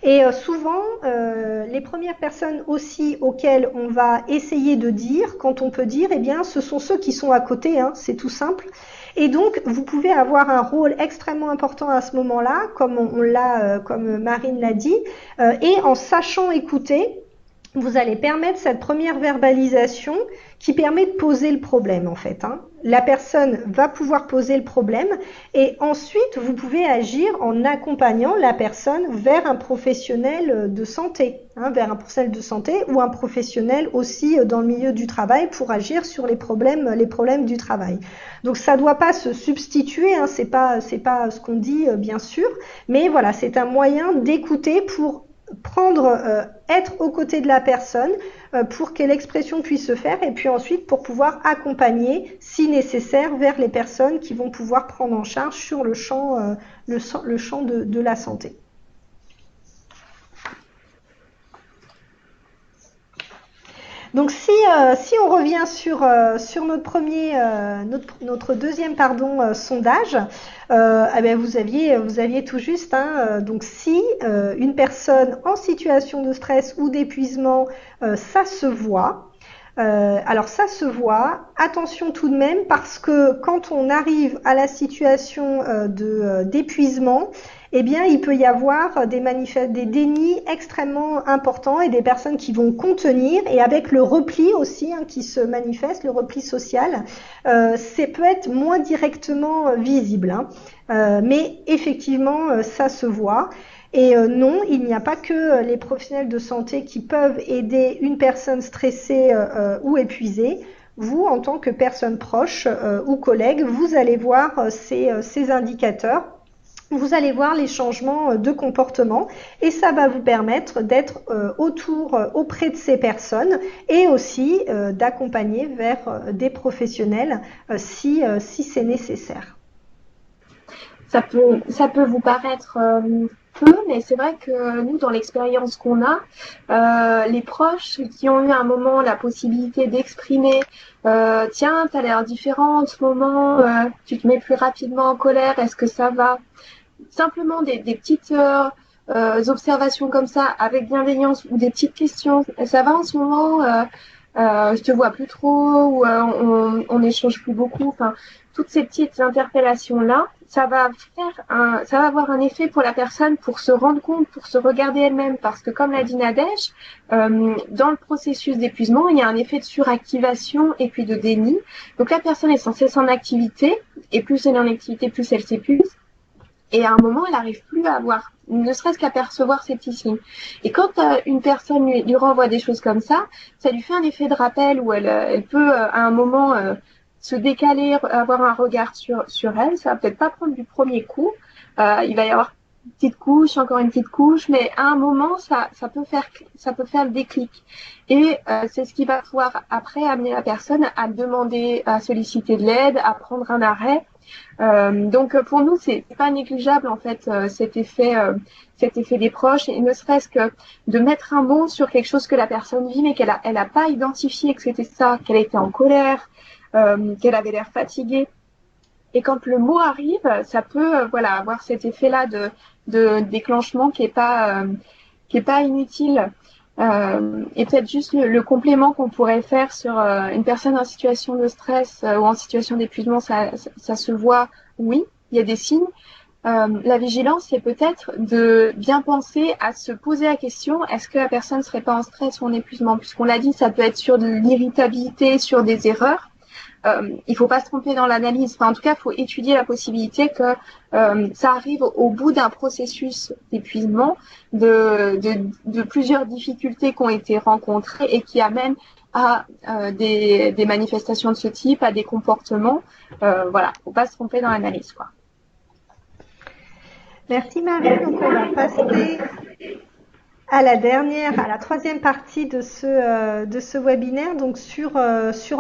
Et souvent, les premières personnes aussi auxquelles on va essayer de dire, quand on peut dire, eh bien, ce sont ceux qui sont à côté, hein, c'est tout simple. Et donc, vous pouvez avoir un rôle extrêmement important à ce moment-là, comme Marine l'a dit, et en sachant écouter, vous allez permettre cette première verbalisation qui permet de poser le problème en fait, hein. La personne va pouvoir poser le problème et ensuite vous pouvez agir en accompagnant la personne vers un professionnel de santé, hein, vers un professionnel de santé ou un professionnel aussi dans le milieu du travail pour agir sur les problèmes du travail. Donc ça ne doit pas se substituer, hein, c'est pas ce qu'on dit bien sûr, mais voilà, c'est un moyen d'écouter pour être aux côtés de la personne pour que l'expression puisse se faire et puis ensuite pour pouvoir accompagner si nécessaire vers les personnes qui vont pouvoir prendre en charge sur le champ de la santé. Donc si on revient sur notre deuxième sondage, eh bien vous aviez tout juste, hein, donc si une personne en situation de stress ou d'épuisement, ça se voit. Alors ça se voit, attention tout de même parce que quand on arrive à la situation d'épuisement, eh bien il peut y avoir des dénis extrêmement importants et des personnes qui vont contenir et avec le repli aussi, hein, qui se manifeste, le repli social, peut être moins directement visible, hein. Mais effectivement ça se voit. Et non, il n'y a pas que les professionnels de santé qui peuvent aider une personne stressée ou épuisée. Vous, en tant que personne proche ou collègue, vous allez voir ces indicateurs. Vous allez voir les changements de comportement et ça va vous permettre d'être auprès de ces personnes et aussi d'accompagner vers des professionnels si c'est nécessaire. Ça peut vous paraître peu, mais c'est vrai que nous, dans l'expérience qu'on a, les proches qui ont eu à un moment la possibilité d'exprimer tiens, t'as l'air différent en ce moment, tu te mets plus rapidement en colère, est-ce que ça va? Simplement des petites observations comme ça, avec bienveillance, ou des petites questions. Ça va en ce moment, je te vois plus trop, ou on échange plus beaucoup. Enfin, toutes ces petites interpellations-là, ça va avoir un effet pour la personne pour se rendre compte, pour se regarder elle-même. Parce que comme l'a dit Nadège, dans le processus d'épuisement, il y a un effet de suractivation et puis de déni. Donc la personne est censée être en activité, et plus elle est en activité, plus elle s'épuise. Et à un moment, elle n'arrive plus à avoir, ne serait-ce qu'à percevoir ces petits signes. Et quand une personne lui renvoie des choses comme ça lui fait un effet de rappel où elle peut à un moment se décaler, avoir un regard sur elle. Ça va peut-être pas prendre du premier coup. Il va y avoir une petite couche, encore une petite couche, mais à un moment, ça peut faire le déclic. Et c'est ce qui va pouvoir après amener la personne à demander, à solliciter de l'aide, à prendre un arrêt. Donc pour nous c'est pas négligeable en fait cet effet des proches, et ne serait-ce que de mettre un mot sur quelque chose que la personne vit mais qu'elle a pas identifié que c'était ça, qu'elle était en colère, qu'elle avait l'air fatiguée, et quand le mot arrive ça peut avoir cet effet là de déclenchement qui est pas inutile. Et peut-être juste le complément qu'on pourrait faire sur une personne en situation de stress ou en situation d'épuisement, ça se voit, oui, il y a des signes. La vigilance, c'est peut-être de bien penser à se poser la question, est-ce que la personne ne serait pas en stress ou en épuisement? Puisqu'on l'a dit, ça peut être sur de l'irritabilité, sur des erreurs. Il faut pas se tromper dans l'analyse. Enfin, en tout cas, il faut étudier la possibilité que ça arrive au bout d'un processus d'épuisement, de plusieurs difficultés qui ont été rencontrées et qui amènent à des manifestations de ce type, à des comportements. Voilà, faut pas se tromper dans l'analyse, quoi. Merci Marie. Donc on va passer à la troisième partie de ce webinaire, donc sur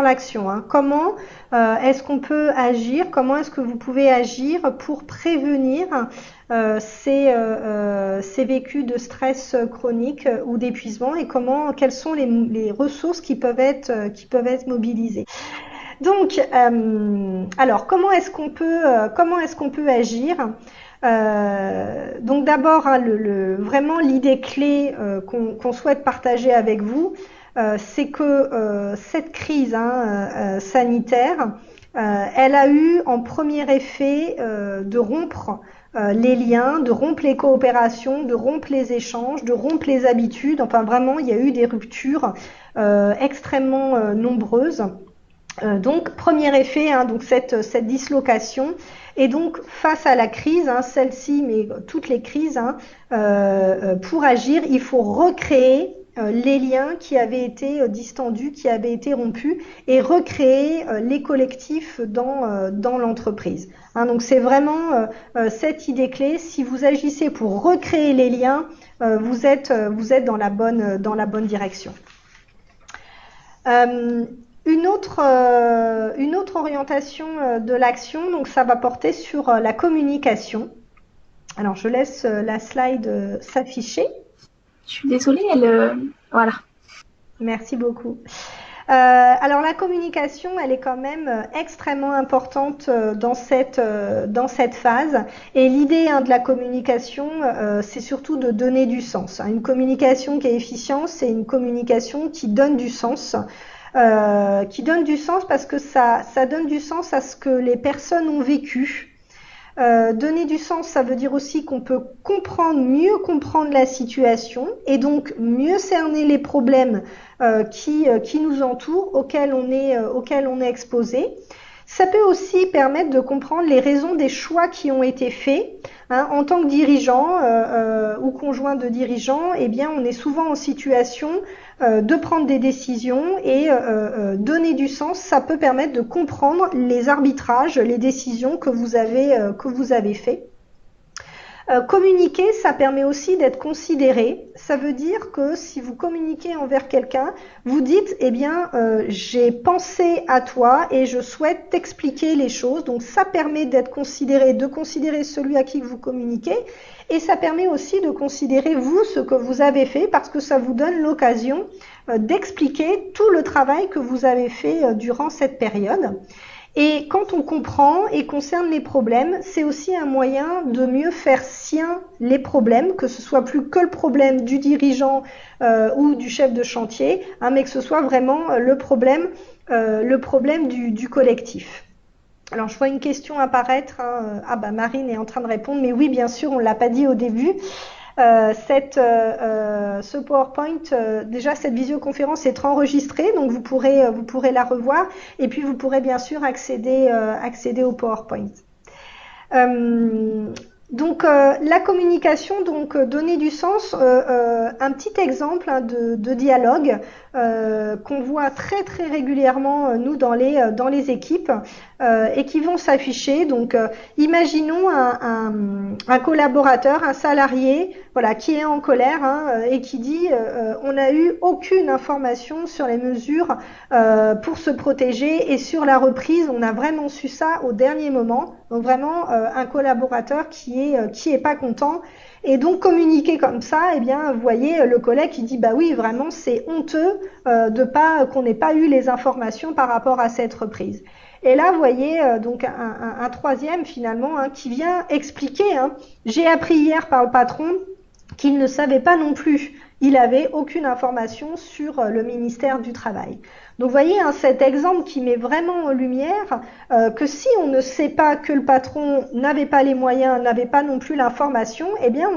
l'action. Hein. Comment est-ce qu'on peut agir? Comment est-ce que vous pouvez agir pour prévenir ces vécus de stress chronique ou d'épuisement, et quelles sont les ressources qui peuvent être mobilisées? Donc, alors comment est-ce qu'on peut agir? Donc d'abord, hein, vraiment l'idée clé qu'on souhaite partager avec vous, c'est que cette crise sanitaire, elle a eu en premier effet de rompre les liens, de rompre les coopérations, de rompre les échanges, de rompre les habitudes. Enfin vraiment, il y a eu des ruptures extrêmement nombreuses. Donc premier effet, hein, donc cette dislocation. Et donc face à la crise, hein, celle-ci, mais toutes les crises, hein, pour agir, il faut recréer les liens qui avaient été distendus, qui avaient été rompus, et recréer les collectifs dans l'entreprise. Hein, donc c'est vraiment cette idée clé. Si vous agissez pour recréer les liens, vous êtes dans la bonne direction. Une autre orientation de l'action, donc ça va porter sur la communication. Alors je laisse la slide s'afficher. Je suis désolée, voilà. Merci beaucoup. Alors la communication, elle est quand même extrêmement importante dans cette phase. Et l'idée de la communication, c'est surtout de donner du sens. Une communication qui est efficiente, c'est une communication qui donne du sens. Parce que ça donne du sens à ce que les personnes ont vécu. Donner du sens, ça veut dire aussi qu'on peut mieux comprendre la situation et donc mieux cerner les problèmes qui nous entourent, auxquels on est exposé. Ça peut aussi permettre de comprendre les raisons des choix qui ont été faits. En tant que dirigeant ou conjoint de dirigeant, eh bien, on est souvent en situation de prendre des décisions et donner du sens. Ça peut permettre de comprendre les arbitrages, les décisions que vous avez faits. Communiquer, ça permet aussi d'être considéré. Ça veut dire que si vous communiquez envers quelqu'un, vous dites, eh bien, j'ai pensé à toi et je souhaite t'expliquer les choses. Donc, ça permet d'être considéré, de considérer celui à qui vous communiquez. Et ça permet aussi de considérer, vous, ce que vous avez fait, parce que ça vous donne l'occasion d'expliquer tout le travail que vous avez fait durant cette période. Et quand on comprend et concerne les problèmes, c'est aussi un moyen de mieux faire sien les problèmes, que ce soit plus que le problème du dirigeant ou du chef de chantier, mais que ce soit vraiment le problème du collectif. Alors, je vois une question apparaître. Marine est en train de répondre, mais oui, bien sûr, on ne l'a pas dit au début. Ce PowerPoint, déjà cette visioconférence est enregistrée, donc vous pourrez la revoir et puis vous pourrez bien sûr accéder au PowerPoint. Donc la communication, donc donner du sens, un petit exemple de dialogue qu'on voit très très régulièrement nous dans les équipes et qui vont s'afficher. Donc imaginons un collaborateur, un salarié, voilà, qui est en colère et qui dit on n'a eu aucune information sur les mesures pour se protéger et sur la reprise, on a vraiment su ça au dernier moment. Donc vraiment un collaborateur qui est pas content. Et donc communiquer comme ça, eh bien, vous voyez le collègue qui dit bah oui, vraiment c'est honteux qu'on n'ait pas eu les informations par rapport à cette reprise. Et là, vous voyez donc un troisième finalement qui vient expliquer. J'ai appris hier par le patron qu'il ne savait pas non plus. Il avait aucune information sur le ministère du Travail. Donc vous voyez cet exemple qui met vraiment en lumière que si on ne sait pas que le patron n'avait pas les moyens, n'avait pas non plus l'information, eh bien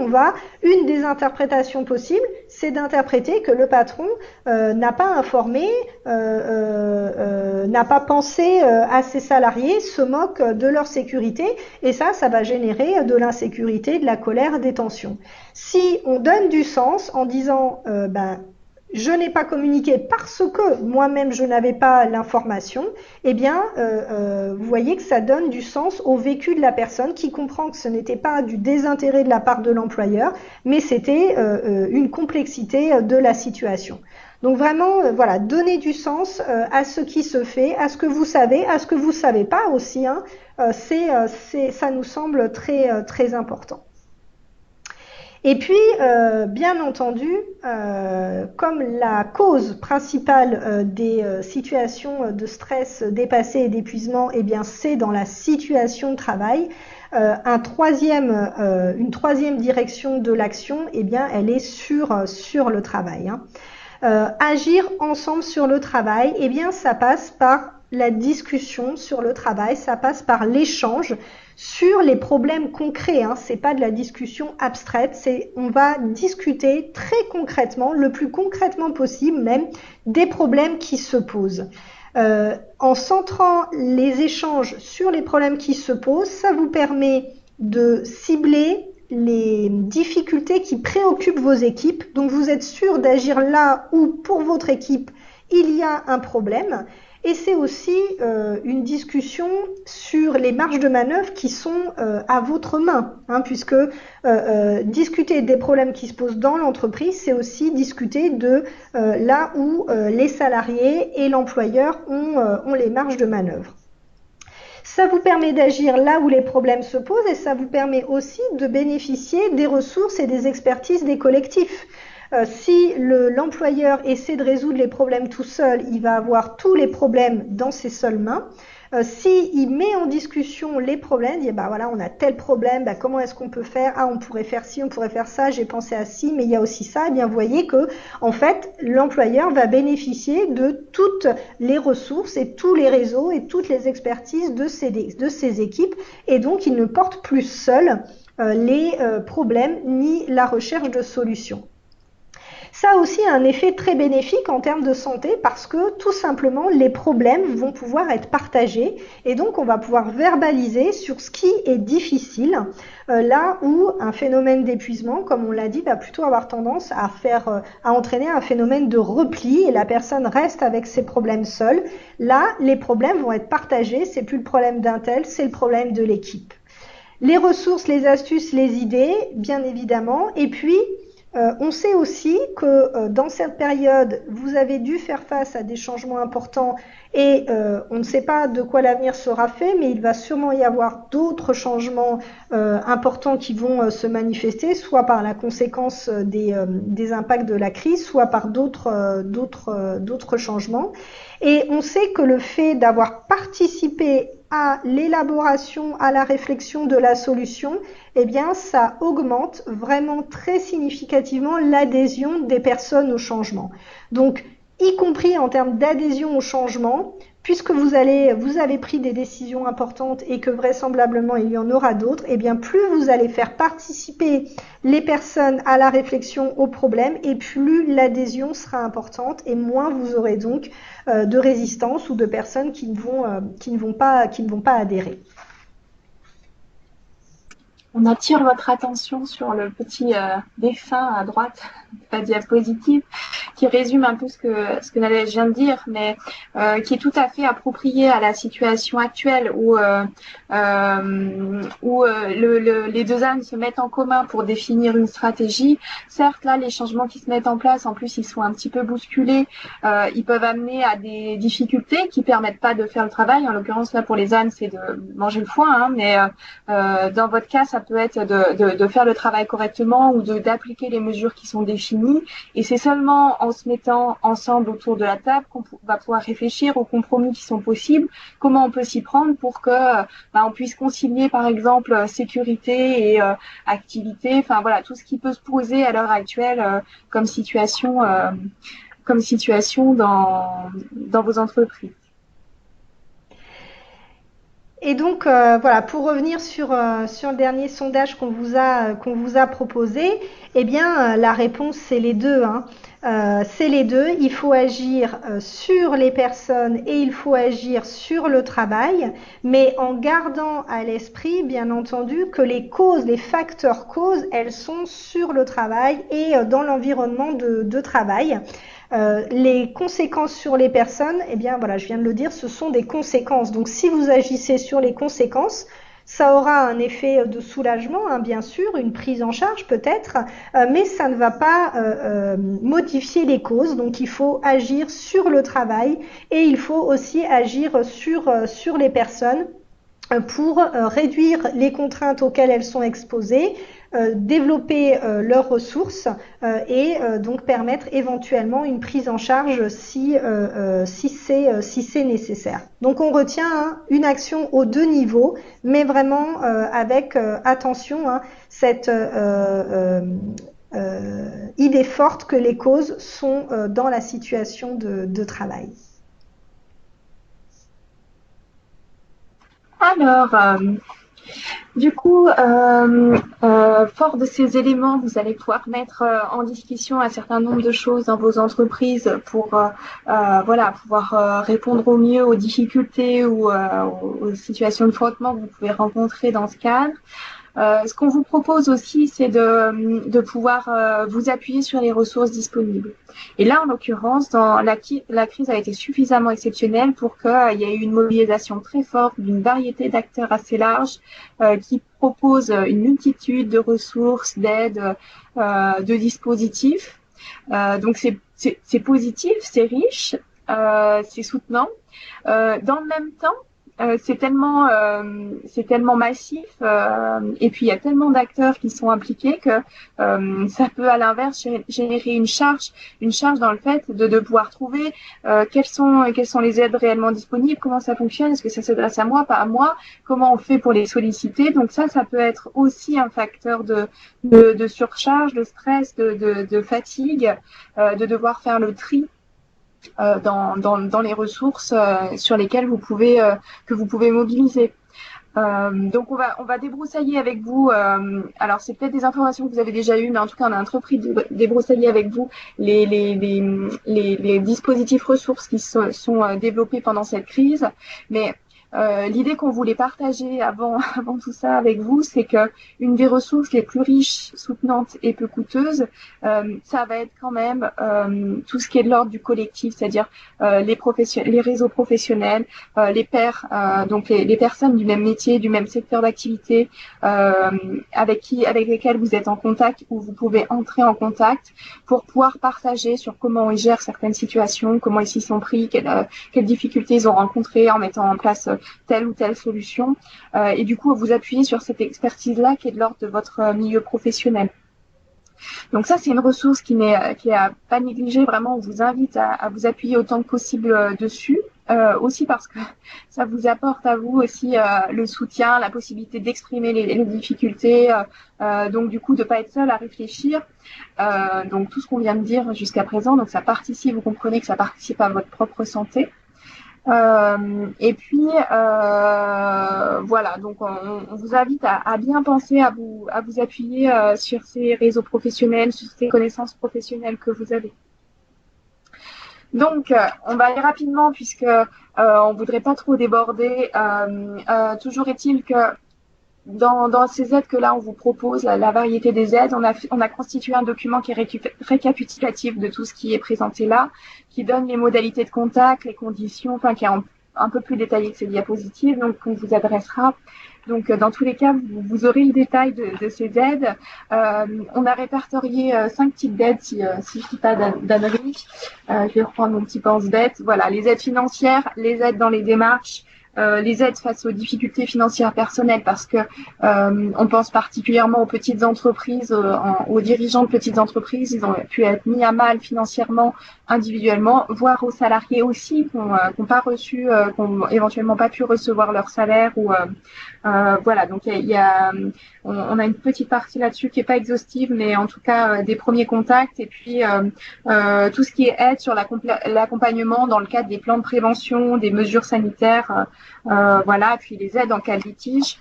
une des interprétations possibles, c'est d'interpréter que le patron n'a pas informé, n'a pas pensé à ses salariés, se moque de leur sécurité, et ça va générer de l'insécurité, de la colère, des tensions. Si on donne du sens en disant je n'ai pas communiqué parce que moi-même je n'avais pas l'information, eh bien vous voyez que ça donne du sens au vécu de la personne qui comprend que ce n'était pas du désintérêt de la part de l'employeur, mais c'était une complexité de la situation. Donc vraiment, donner du sens à ce qui se fait, à ce que vous savez, à ce que vous savez pas aussi, ça nous semble très très important. Et puis, bien entendu, comme la cause principale des situations de stress dépassé et d'épuisement, eh bien, c'est dans la situation de travail. Une troisième direction de l'action, eh bien, elle est sur le travail. Agir ensemble sur le travail, eh bien, ça passe par la discussion sur le travail, ça passe par l'échange sur les problèmes concrets. C'est pas de la discussion abstraite, on va discuter très concrètement, le plus concrètement possible même, des problèmes qui se posent. En centrant les échanges sur les problèmes qui se posent, ça vous permet de cibler les difficultés qui préoccupent vos équipes. Donc vous êtes sûr d'agir là où pour votre équipe il y a un problème. Et c'est aussi une discussion sur les marges de manœuvre qui sont à votre main, puisque discuter des problèmes qui se posent dans l'entreprise, c'est aussi discuter de là où les salariés et l'employeur ont les marges de manœuvre. Ça vous permet d'agir là où les problèmes se posent et ça vous permet aussi de bénéficier des ressources et des expertises des collectifs. Si l'employeur essaie de résoudre les problèmes tout seul, il va avoir tous les problèmes dans ses seules mains. S'il met en discussion les problèmes, il dit on a tel problème, comment est-ce qu'on peut faire ? On pourrait faire ci, on pourrait faire ça, j'ai pensé à ci, mais il y a aussi ça. Eh bien, vous voyez que en fait, l'employeur va bénéficier de toutes les ressources et tous les réseaux et toutes les expertises de ses équipes, et donc il ne porte plus seul les problèmes ni la recherche de solutions. ça a aussi un effet très bénéfique en termes de santé parce que tout simplement les problèmes vont pouvoir être partagés et donc on va pouvoir verbaliser sur ce qui est difficile, là où un phénomène d'épuisement, comme on l'a dit, va plutôt avoir tendance à entraîner un phénomène de repli et la personne reste avec ses problèmes seule. Là, les problèmes vont être partagés, c'est plus le problème d'un tel, c'est le problème de l'équipe. Les ressources, les astuces, les idées, bien évidemment, et puis on sait aussi que dans cette période, vous avez dû faire face à des changements importants et on ne sait pas de quoi l'avenir sera fait, mais il va sûrement y avoir d'autres changements importants qui vont se manifester, soit par la conséquence des impacts de la crise, soit par d'autres changements. Et on sait que le fait d'avoir participé à l'élaboration, à la réflexion de la solution, eh bien, ça augmente vraiment très significativement l'adhésion des personnes au changement. Donc, y compris en termes d'adhésion au changement, puisque vous avez pris des décisions importantes et que vraisemblablement il y en aura d'autres, eh bien, plus vous allez faire participer les personnes à la réflexion au problème et plus l'adhésion sera importante et moins vous aurez donc de résistance ou de personnes qui ne vont pas adhérer. On attire votre attention sur le petit dessin à droite de la diapositive qui résume un peu ce que Nadège vient de dire, mais qui est tout à fait approprié à la situation actuelle où les deux ânes se mettent en commun pour définir une stratégie. Certes, là, les changements qui se mettent en place, en plus, ils sont un petit peu bousculés. Ils peuvent amener à des difficultés qui permettent pas de faire le travail. En l'occurrence, là, pour les ânes, c'est de manger le foin, hein, mais dans votre cas, ça peut être de faire le travail correctement ou d'appliquer les mesures qui sont définies. Et c'est seulement en se mettant ensemble autour de la table qu'on va pouvoir réfléchir aux compromis qui sont possibles, comment on peut s'y prendre pour que on puisse concilier, par exemple, sécurité et activité. Enfin voilà, tout ce qui peut se poser à l'heure actuelle comme situation dans vos entreprises. Et donc voilà, pour revenir sur le dernier sondage qu'on vous a proposé, eh bien la réponse c'est les deux, hein. C'est les deux. Il faut agir sur les personnes et il faut agir sur le travail, mais en gardant à l'esprit, bien entendu, que les causes, les facteurs causes, elles sont sur le travail et dans l'environnement de travail. Les conséquences sur les personnes, eh bien voilà, je viens de le dire, ce sont des conséquences. Donc si vous agissez sur les conséquences, ça aura un effet de soulagement, hein, bien sûr, une prise en charge peut-être, mais ça ne va pas modifier les causes. Donc il faut agir sur le travail et il faut aussi agir sur les personnes pour réduire les contraintes auxquelles elles sont exposées, développer leurs ressources et donc permettre éventuellement une prise en charge si c'est nécessaire. Donc on retient une action aux deux niveaux, mais vraiment avec attention cette idée forte que les causes sont dans la situation de travail. Alors, du coup, fort de ces éléments, vous allez pouvoir mettre en discussion un certain nombre de choses dans vos entreprises pour pouvoir répondre au mieux aux difficultés ou aux situations de frottement que vous pouvez rencontrer dans ce cadre. Ce qu'on vous propose aussi, c'est de pouvoir vous appuyer sur les ressources disponibles. Et là, en l'occurrence, la crise a été suffisamment exceptionnelle pour qu'il y ait eu une mobilisation très forte d'une variété d'acteurs assez large qui proposent une multitude de ressources, d'aides, de dispositifs. Donc c'est positif, c'est riche, c'est soutenant. Dans le même temps, c'est tellement massif et puis il y a tellement d'acteurs qui sont impliqués que ça peut à l'inverse générer une charge dans le fait de pouvoir trouver quelles sont les aides réellement disponibles, comment ça fonctionne, est-ce que ça s'adresse à moi, pas à moi, comment on fait pour les solliciter. Donc ça peut être aussi un facteur de surcharge, de stress, de fatigue, de devoir faire le tri dans les ressources sur lesquelles que vous pouvez mobiliser. Donc on va débroussailler avec vous. Alors c'est peut-être des informations que vous avez déjà eues, mais en tout cas on a entrepris de débroussailler avec vous les dispositifs ressources qui sont développés pendant cette crise. Mais l'idée qu'on voulait partager avant tout ça avec vous, c'est que une des ressources les plus riches, soutenantes et peu coûteuses, ça va être quand même tout ce qui est de l'ordre du collectif, c'est-à-dire les réseaux professionnels, les pairs, donc les personnes du même métier, du même secteur d'activité, avec lesquelles vous êtes en contact ou vous pouvez entrer en contact pour pouvoir partager sur comment ils gèrent certaines situations, comment ils s'y sont pris, quelles difficultés ils ont rencontrées en mettant en place telle ou telle solution, et du coup vous appuyez sur cette expertise-là qui est de l'ordre de votre milieu professionnel. Donc ça, c'est une ressource qui est à pas négliger. Vraiment, on vous invite à vous appuyer autant que possible dessus. Aussi parce que ça vous apporte à vous aussi le soutien, la possibilité d'exprimer les difficultés, donc du coup de pas être seul à réfléchir. Donc tout ce qu'on vient de dire jusqu'à présent, donc ça participe, vous comprenez que ça participe à votre propre santé. Et puis voilà, donc on vous invite à bien penser à vous appuyer sur ces réseaux professionnels, sur ces connaissances professionnelles que vous avez. Donc on va aller rapidement puisque on voudrait pas trop déborder. Toujours est-il que dans ces aides que là on vous propose, la variété des aides, on a constitué un document qui est récapitulatif de tout ce qui est présenté là, qui donne les modalités de contact, les conditions, enfin qui est un peu plus détaillé que ces diapositives, donc on vous adressera. Donc dans tous les cas, vous aurez le détail de ces aides. On a répertorié 5 types d'aides, si je dis pas d'annerie. Je vais reprendre mon petit pense-bête. Voilà, les aides financières, les aides dans les démarches, les aides face aux difficultés financières personnelles, parce que on pense particulièrement aux petites entreprises, aux dirigeants de petites entreprises. Ils ont pu être mis à mal financièrement, individuellement, voire aux salariés aussi qui n'ont pas reçu, qui n'ont éventuellement pas pu recevoir leur salaire ou voilà. Donc on a une petite partie là-dessus qui est pas exhaustive, mais en tout cas des premiers contacts, et puis tout ce qui est aide sur l'accompagnement dans le cadre des plans de prévention, des mesures sanitaires, voilà, puis les aides en cas de litige,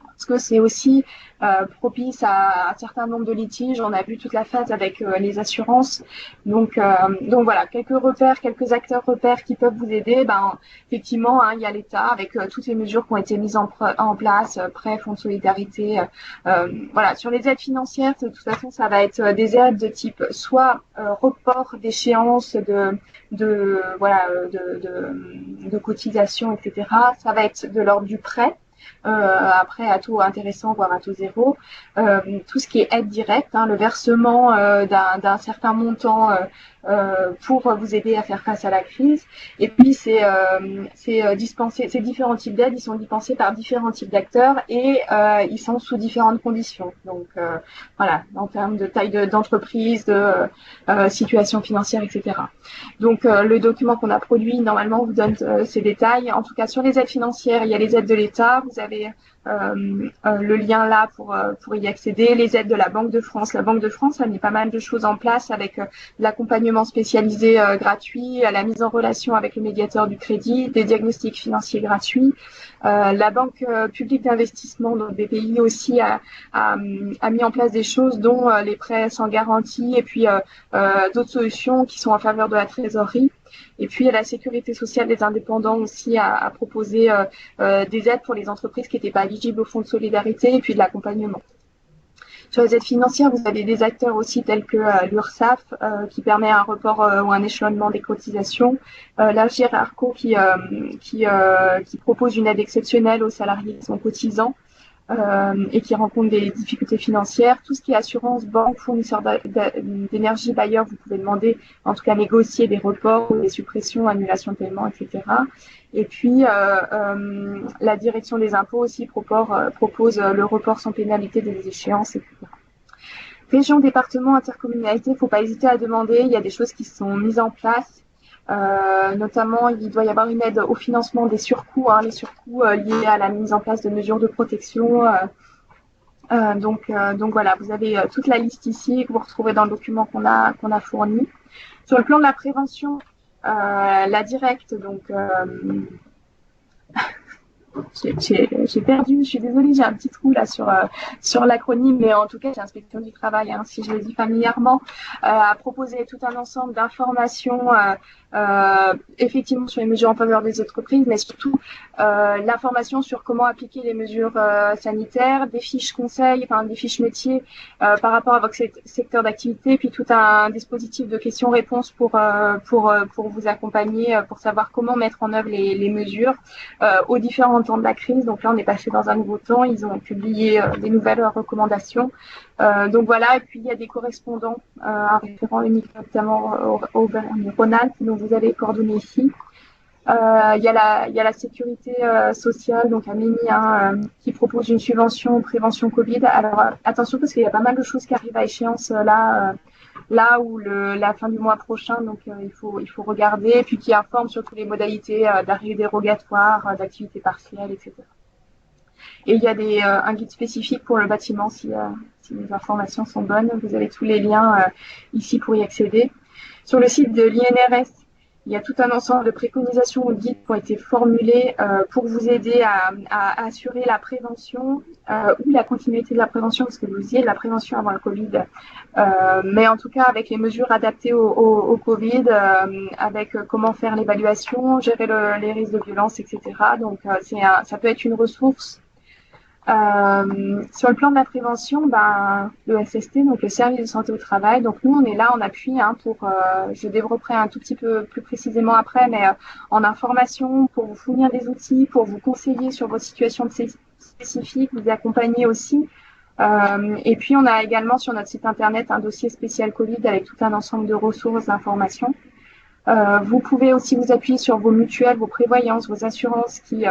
parce que c'est aussi propice à un certain nombre de litiges. On a vu toute la phase avec les assurances. Donc voilà, quelques acteurs repères qui peuvent vous aider. Effectivement, il y a l'État avec toutes les mesures qui ont été mises en place, prêts, fonds de solidarité. Voilà, sur les aides financières, de toute façon, ça va être des aides de type soit report d'échéance de cotisation, etc. Ça va être de l'ordre du prêt. Après à taux intéressant, voire à taux zéro, tout ce qui est aide directe, le versement d'un certain montant pour vous aider à faire face à la crise. Et puis ces différents types d'aides, ils sont dispensés par différents types d'acteurs et ils sont sous différentes conditions. Donc voilà, en termes de taille d'entreprise, de situation financière, etc. Donc le document qu'on a produit normalement vous donne ces détails. En tout cas sur les aides financières, il y a les aides de l'État. Vous avez le lien là pour y accéder. Les aides de la Banque de France. La Banque de France a mis pas mal de choses en place avec l'accompagnement spécialisé gratuit, la mise en relation avec le médiateur du crédit, des diagnostics financiers gratuits. La Banque publique d'investissement, donc BPI aussi, a mis en place des choses, dont les prêts sans garantie et puis d'autres solutions qui sont en faveur de la trésorerie. Et puis la Sécurité sociale des indépendants aussi a proposé des aides pour les entreprises qui n'étaient pas éligibles au fonds de solidarité et puis de l'accompagnement. Sur les aides financières, vous avez des acteurs aussi tels que l'URSSAF qui permet un report ou un échelonnement des cotisations, l'Agir Arco qui propose une aide exceptionnelle aux salariés qui sont cotisants et qui rencontrent des difficultés financières. Tout ce qui est assurance, banque, fournisseur d'énergie, bailleur, vous pouvez demander, en tout cas négocier des reports ou des suppressions, annulations de paiement, etc. Et puis la direction des impôts aussi propose le report sans pénalité des échéances, etc. Région, département, intercommunalité, il ne faut pas hésiter à demander. Il y a des choses qui sont mises en place. Notamment, il doit y avoir une aide au financement des surcoûts, les surcoûts liés à la mise en place de mesures de protection. Donc voilà, vous avez toute la liste ici que vous retrouvez dans le document qu'on a fourni. Sur le plan de la prévention, la directe, donc J'ai perdu, je suis désolée, j'ai un petit trou là sur l'acronyme, mais en tout cas, c'est l'inspection du travail, hein, si je le dis familièrement, a proposé tout un ensemble d'informations, effectivement sur les mesures en faveur des entreprises, mais surtout l'information sur comment appliquer les mesures sanitaires, des fiches conseils, enfin des fiches métiers par rapport à votre secteur d'activité, puis tout un dispositif de questions-réponses pour vous accompagner, pour savoir comment mettre en œuvre les mesures aux différents temps de la crise. Donc là, on est passé dans un nouveau temps. Ils ont publié des nouvelles recommandations. Donc voilà, et puis il y a des correspondants, un référent unique notamment au Auvergne-Rhône-Alpes, dont vous avez coordonné ici. Il y a la sécurité sociale, donc Amélie, qui propose une subvention prévention Covid. Alors attention parce qu'il y a pas mal de choses qui arrivent à échéance là où la fin du mois prochain, donc il faut regarder, et puis qui informe sur toutes les modalités d'arrivée dérogatoire, d'activité partielle, etc. Et il y a un guide spécifique pour le bâtiment si les informations sont bonnes. Vous avez tous les liens ici pour y accéder. Sur le site de l'INRS, il y a tout un ensemble de préconisations ou guides qui ont été formulés pour vous aider à assurer la prévention ou la continuité de la prévention, parce que vous disiez de la prévention avant le Covid, mais en tout cas avec les mesures adaptées au Covid, avec comment faire l'évaluation, gérer les risques de violence, etc. Donc ça peut être une ressource. Sur le plan de la prévention, le SST, donc le service de santé au travail, donc nous on est là en appui pour, je développerai un tout petit peu plus précisément après, mais en information pour vous fournir des outils, pour vous conseiller sur vos situations spécifiques, vous accompagner aussi. Et puis on a également sur notre site internet un dossier spécial Covid avec tout un ensemble de ressources, d'informations. Vous pouvez aussi vous appuyer sur vos mutuelles, vos prévoyances, vos assurances qui,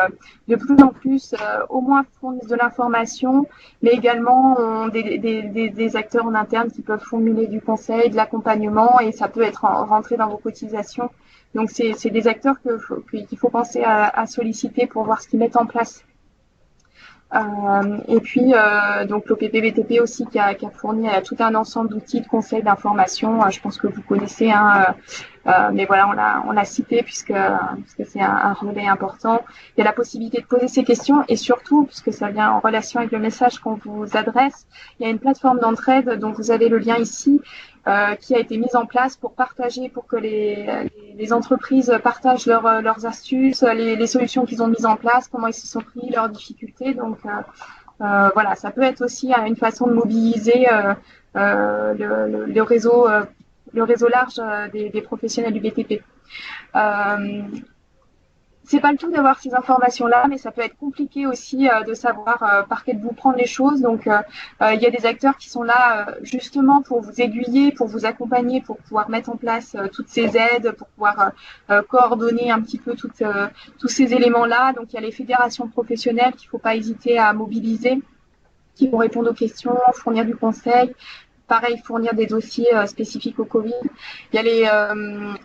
de plus en plus, au moins fournissent de l'information, mais également ont des acteurs en interne qui peuvent formuler du conseil, de l'accompagnement, et ça peut être rentré dans vos cotisations. Donc, c'est des acteurs qu'il faut penser à solliciter pour voir ce qu'ils mettent en place. Et puis, donc l'OPP-BTP aussi qui a fourni tout un ensemble d'outils de conseils, d'informations. Je pense que vous connaissez, mais voilà, on l'a cité puisque c'est un relais important. Il y a la possibilité de poser ces questions et surtout, puisque ça vient en relation avec le message qu'on vous adresse, il y a une plateforme d'entraide dont vous avez le lien ici, qui a été mise en place pour partager, pour que les entreprises partagent leurs astuces, les solutions qu'ils ont mises en place, comment ils se sont pris, leurs difficultés. Donc voilà, ça peut être aussi une façon de mobiliser le réseau large des professionnels du BTP. C'est pas le tout d'avoir ces informations-là, mais ça peut être compliqué aussi de savoir par quel bout prendre les choses. Donc, il y a des acteurs qui sont là justement pour vous aiguiller, pour vous accompagner, pour pouvoir mettre en place toutes ces aides, pour pouvoir coordonner un petit peu tous ces éléments-là. Donc, il y a les fédérations professionnelles qu'il ne faut pas hésiter à mobiliser, qui vont répondre aux questions, fournir du conseil. Pareil, fournir des dossiers spécifiques au Covid. Il y a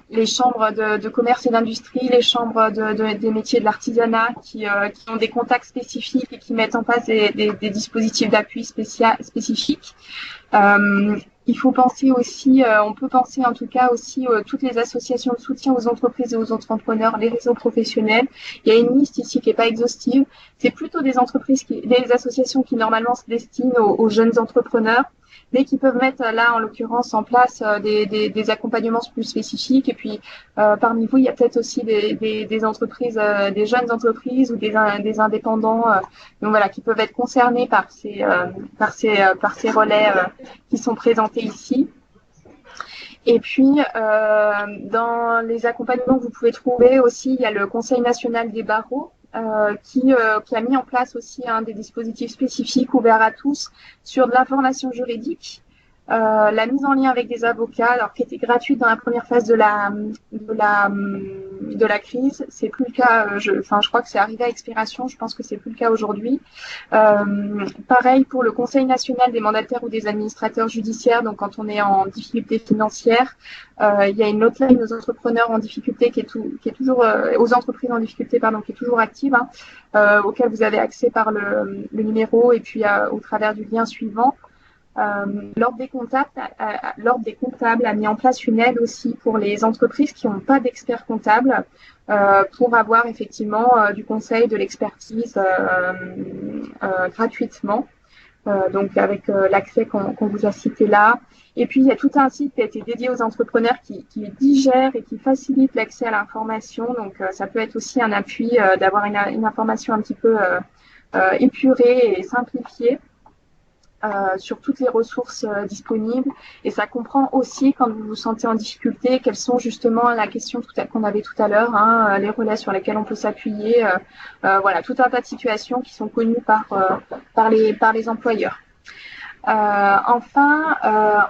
les chambres de commerce et d'industrie, les chambres des métiers de l'artisanat qui ont des contacts spécifiques et qui mettent en place des dispositifs d'appui spécifiques. Il faut penser aussi, on peut penser en tout cas aussi toutes les associations de soutien aux entreprises et aux entrepreneurs, les réseaux professionnels. Il y a une liste ici qui n'est pas exhaustive. C'est plutôt des associations qui normalement se destinent aux jeunes entrepreneurs, mais qui peuvent mettre là en l'occurrence en place des accompagnements plus spécifiques. Et puis parmi vous, il y a peut-être aussi des entreprises, des jeunes entreprises ou des indépendants, donc voilà, qui peuvent être concernés par ces relais qui sont présentés ici. Et puis, dans les accompagnements que vous pouvez trouver aussi, il y a le Conseil national des barreaux qui a mis en place aussi des dispositifs spécifiques ouverts à tous sur de l'information juridique, la mise en lien avec des avocats, alors qui était gratuite dans la première phase de la crise. C'est plus le cas. Je crois que c'est arrivé à expiration. Je pense que c'est plus le cas aujourd'hui. Pareil pour le Conseil national des mandataires ou des administrateurs judiciaires. Donc, quand on est en difficulté financière, il y a une hotline aux entrepreneurs en difficulté qui est toujours aux entreprises en difficulté, pardon, qui est toujours active, auquel vous avez accès par le numéro et puis au travers du lien suivant. L'ordre des comptables a mis en place une aide aussi pour les entreprises qui n'ont pas d'experts comptables pour avoir effectivement du conseil, de l'expertise gratuitement. Donc avec l'accès qu'on vous a cité là. Et puis, il y a tout un site qui a été dédié aux entrepreneurs qui digère et qui facilite l'accès à l'information. Donc, ça peut être aussi un appui d'avoir une information un petit peu épurée et simplifiée sur toutes les ressources disponibles. Et ça comprend aussi, quand vous vous sentez en difficulté, quelles sont justement la question qu'on avait tout à l'heure, hein, les relais sur lesquels on peut s'appuyer. Voilà, tout un tas de situations qui sont connues par les employeurs. Enfin,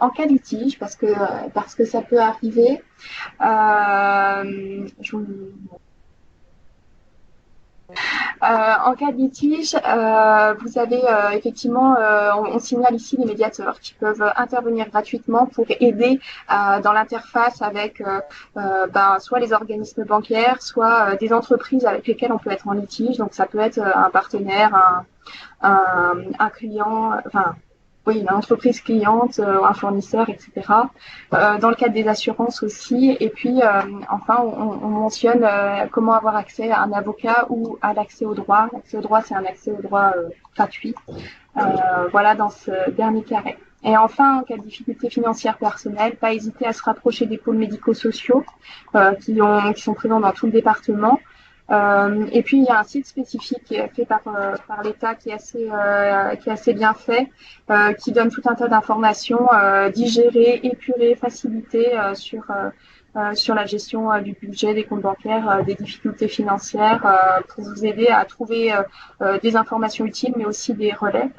en cas de litige, parce que ça peut arriver, en cas de litige, vous avez effectivement, on signale ici les médiateurs qui peuvent intervenir gratuitement pour aider dans l'interface avec soit les organismes bancaires, soit des entreprises avec lesquelles on peut être en litige. Donc ça peut être un partenaire, un client, enfin oui, une entreprise cliente, un fournisseur, etc. Dans le cadre des assurances aussi. Et puis, enfin, on mentionne comment avoir accès à un avocat ou à l'accès au droit. L'accès au droit, c'est un accès au droit gratuit. Voilà, dans ce dernier carré. Et enfin, en cas de difficulté financière personnelle, pas hésiter à se rapprocher des pôles médico-sociaux qui sont présents dans tout le département. Et puis il y a un site spécifique qui est fait par l'État qui est assez bien fait, qui donne tout un tas d'informations digérées, épurées, facilitées sur la gestion du budget, des comptes bancaires, des difficultés financières, pour vous aider à trouver des informations utiles, mais aussi des relais.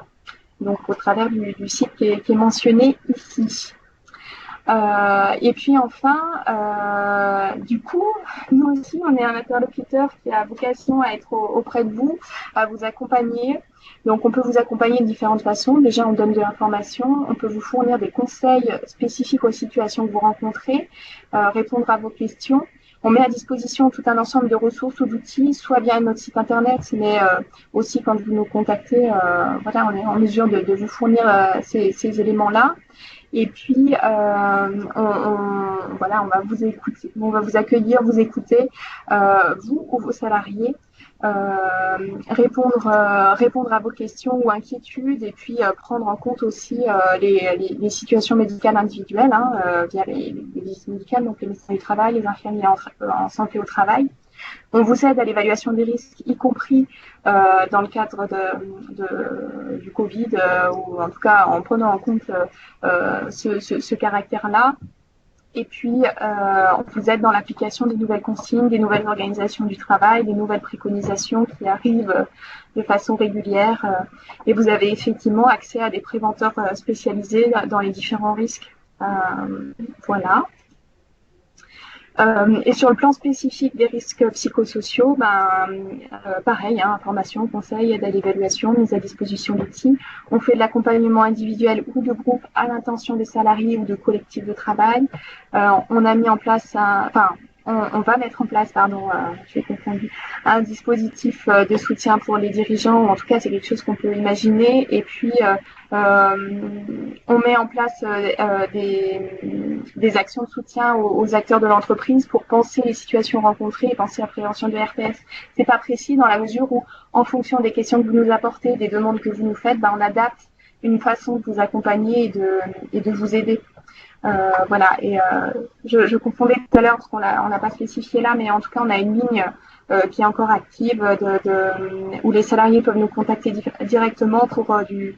Donc au travers du site qui est mentionné ici. Et puis enfin, du coup, nous aussi, on est un interlocuteur qui a vocation à être auprès de vous, à vous accompagner. Donc, on peut vous accompagner de différentes façons. Déjà, on donne de l'information, on peut vous fournir des conseils spécifiques aux situations que vous rencontrez, répondre à vos questions. On met à disposition tout un ensemble de ressources ou d'outils, soit via notre site internet, mais aussi quand vous nous contactez, voilà, on est en mesure de vous fournir ces éléments-là. Et puis, voilà, on va vous écouter, on va vous accueillir, vous écouter, vous ou vos salariés, répondre à vos questions ou inquiétudes, et puis prendre en compte aussi les situations médicales individuelles, hein, via les visites médicales, donc les médecins du travail, les infirmiers en santé au travail. On vous aide à l'évaluation des risques, y compris dans le cadre du Covid, ou en tout cas en prenant en compte ce caractère-là. Et puis, on vous aide dans l'application des nouvelles consignes, des nouvelles organisations du travail, des nouvelles préconisations qui arrivent de façon régulière. Et vous avez effectivement accès à des préventeurs spécialisés dans les différents risques. Voilà. Et sur le plan spécifique des risques psychosociaux, pareil, hein, information, conseil, aide à l'évaluation, mise à disposition d'outils. On fait de l'accompagnement individuel ou de groupe à l'intention des salariés ou de collectifs de travail. On a mis en place on va mettre en place, j'ai confondu, un dispositif de soutien pour les dirigeants, ou en tout cas c'est quelque chose qu'on peut imaginer. Et puis on met en place des actions de soutien aux acteurs de l'entreprise pour penser les situations rencontrées et penser à la prévention de RPS. C'est pas précis dans la mesure où, en fonction des questions que vous nous apportez, des demandes que vous nous faites, on adapte une façon de vous accompagner et de vous aider. Voilà, et je confondais tout à l'heure parce qu'on n'a pas spécifié là, mais en tout cas on a une ligne qui est encore active où les salariés peuvent nous contacter directement pour du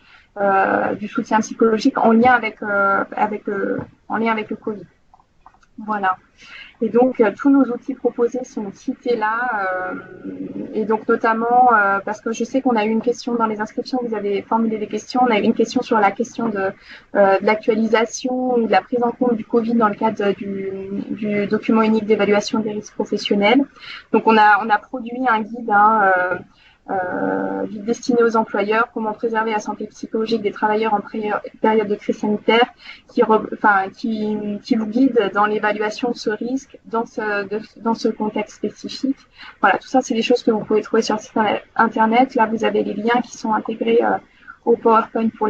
soutien psychologique en lien avec le Covid. Voilà. Et donc tous nos outils proposés sont cités là, et donc notamment parce que je sais qu'on a eu une question dans les inscriptions, vous avez formulé des questions, on a eu une question sur la question de l'actualisation ou de la prise en compte du Covid dans le cadre du document unique d'évaluation des risques professionnels. Donc on a produit un guide destiné aux employeurs, comment préserver la santé psychologique des travailleurs en période de crise sanitaire, qui vous guide dans l'évaluation de ce risque dans ce contexte spécifique. Voilà, tout ça, c'est des choses que vous pouvez trouver sur le site internet. Là, vous avez les liens qui sont intégrés au PowerPoint pour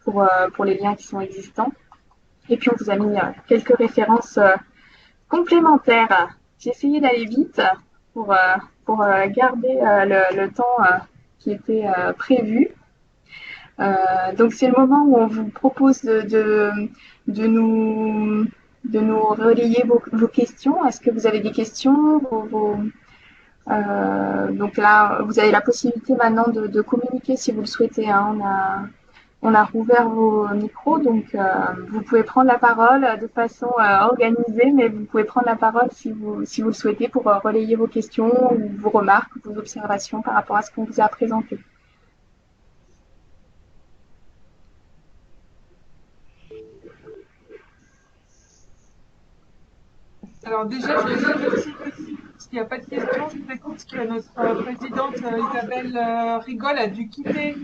pour les liens qui sont existants. Et puis on vous a mis quelques références complémentaires. J'ai essayé d'aller vite pour garder le temps qui était prévu. Donc c'est le moment où on vous propose de nous relayer vos questions. Est-ce que vous avez des questions? Donc là, vous avez la possibilité maintenant de communiquer si vous le souhaitez, hein. On a rouvert vos micros, donc vous pouvez prendre la parole de façon organisée, mais vous pouvez prendre la parole si vous le souhaitez pour relayer vos questions ou vos remarques, vos observations par rapport à ce qu'on vous a présenté. Alors déjà, je vais aussi, parce qu'il n'y a pas de questions, je vous écoute, parce que notre présidente Isabelle Rigol a dû quitter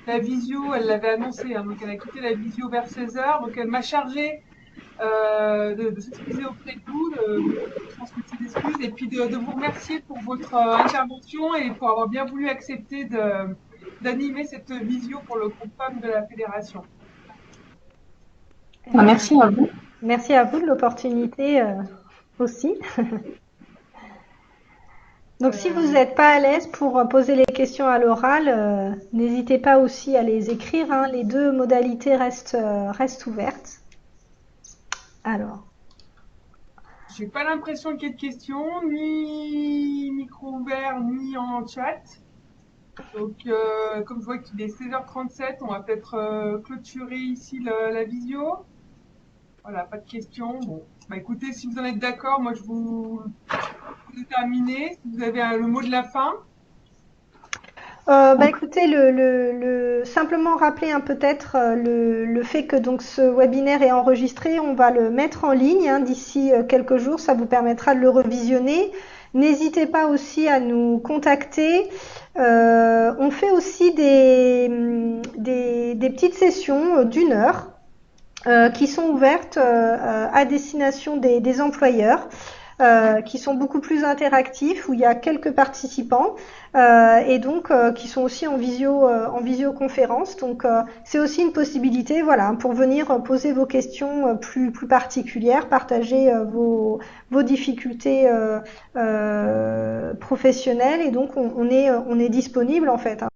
la visio, elle l'avait annoncé, hein, donc elle a quitté la visio vers 16 heures, donc elle m'a chargé de s'excuser auprès de vous, de transmettre ses excuses, et puis de vous remercier pour votre intervention et pour avoir bien voulu accepter d'animer cette visio pour le groupe femmes de la Fédération. Merci à vous. Merci à vous de l'opportunité aussi. Donc si vous n'êtes pas à l'aise pour poser les questions à l'oral, n'hésitez pas aussi à les écrire, hein. Les deux modalités restent ouvertes. Alors. J'ai pas l'impression qu'il y ait de questions, ni micro ouvert, ni en chat. Donc, comme je vois qu'il est 16h37, on va peut-être clôturer ici la visio. Voilà, pas de questions. Bon, bah écoutez, si vous en êtes d'accord, moi je vous terminer. Si vous avez le mot de la fin. Écoutez, simplement rappeler peut-être le fait que donc ce webinaire est enregistré, on va le mettre en ligne, hein, d'ici quelques jours, ça vous permettra de le revisionner. N'hésitez pas aussi à nous contacter. On fait aussi des petites sessions d'1 heure qui sont ouvertes à destination des employeurs. Qui sont beaucoup plus interactifs, où il y a quelques participants et donc qui sont aussi en visioconférence. Donc c'est aussi une possibilité, voilà, pour venir poser vos questions plus particulières, partager vos difficultés professionnelles. Et donc on est disponible en fait, hein.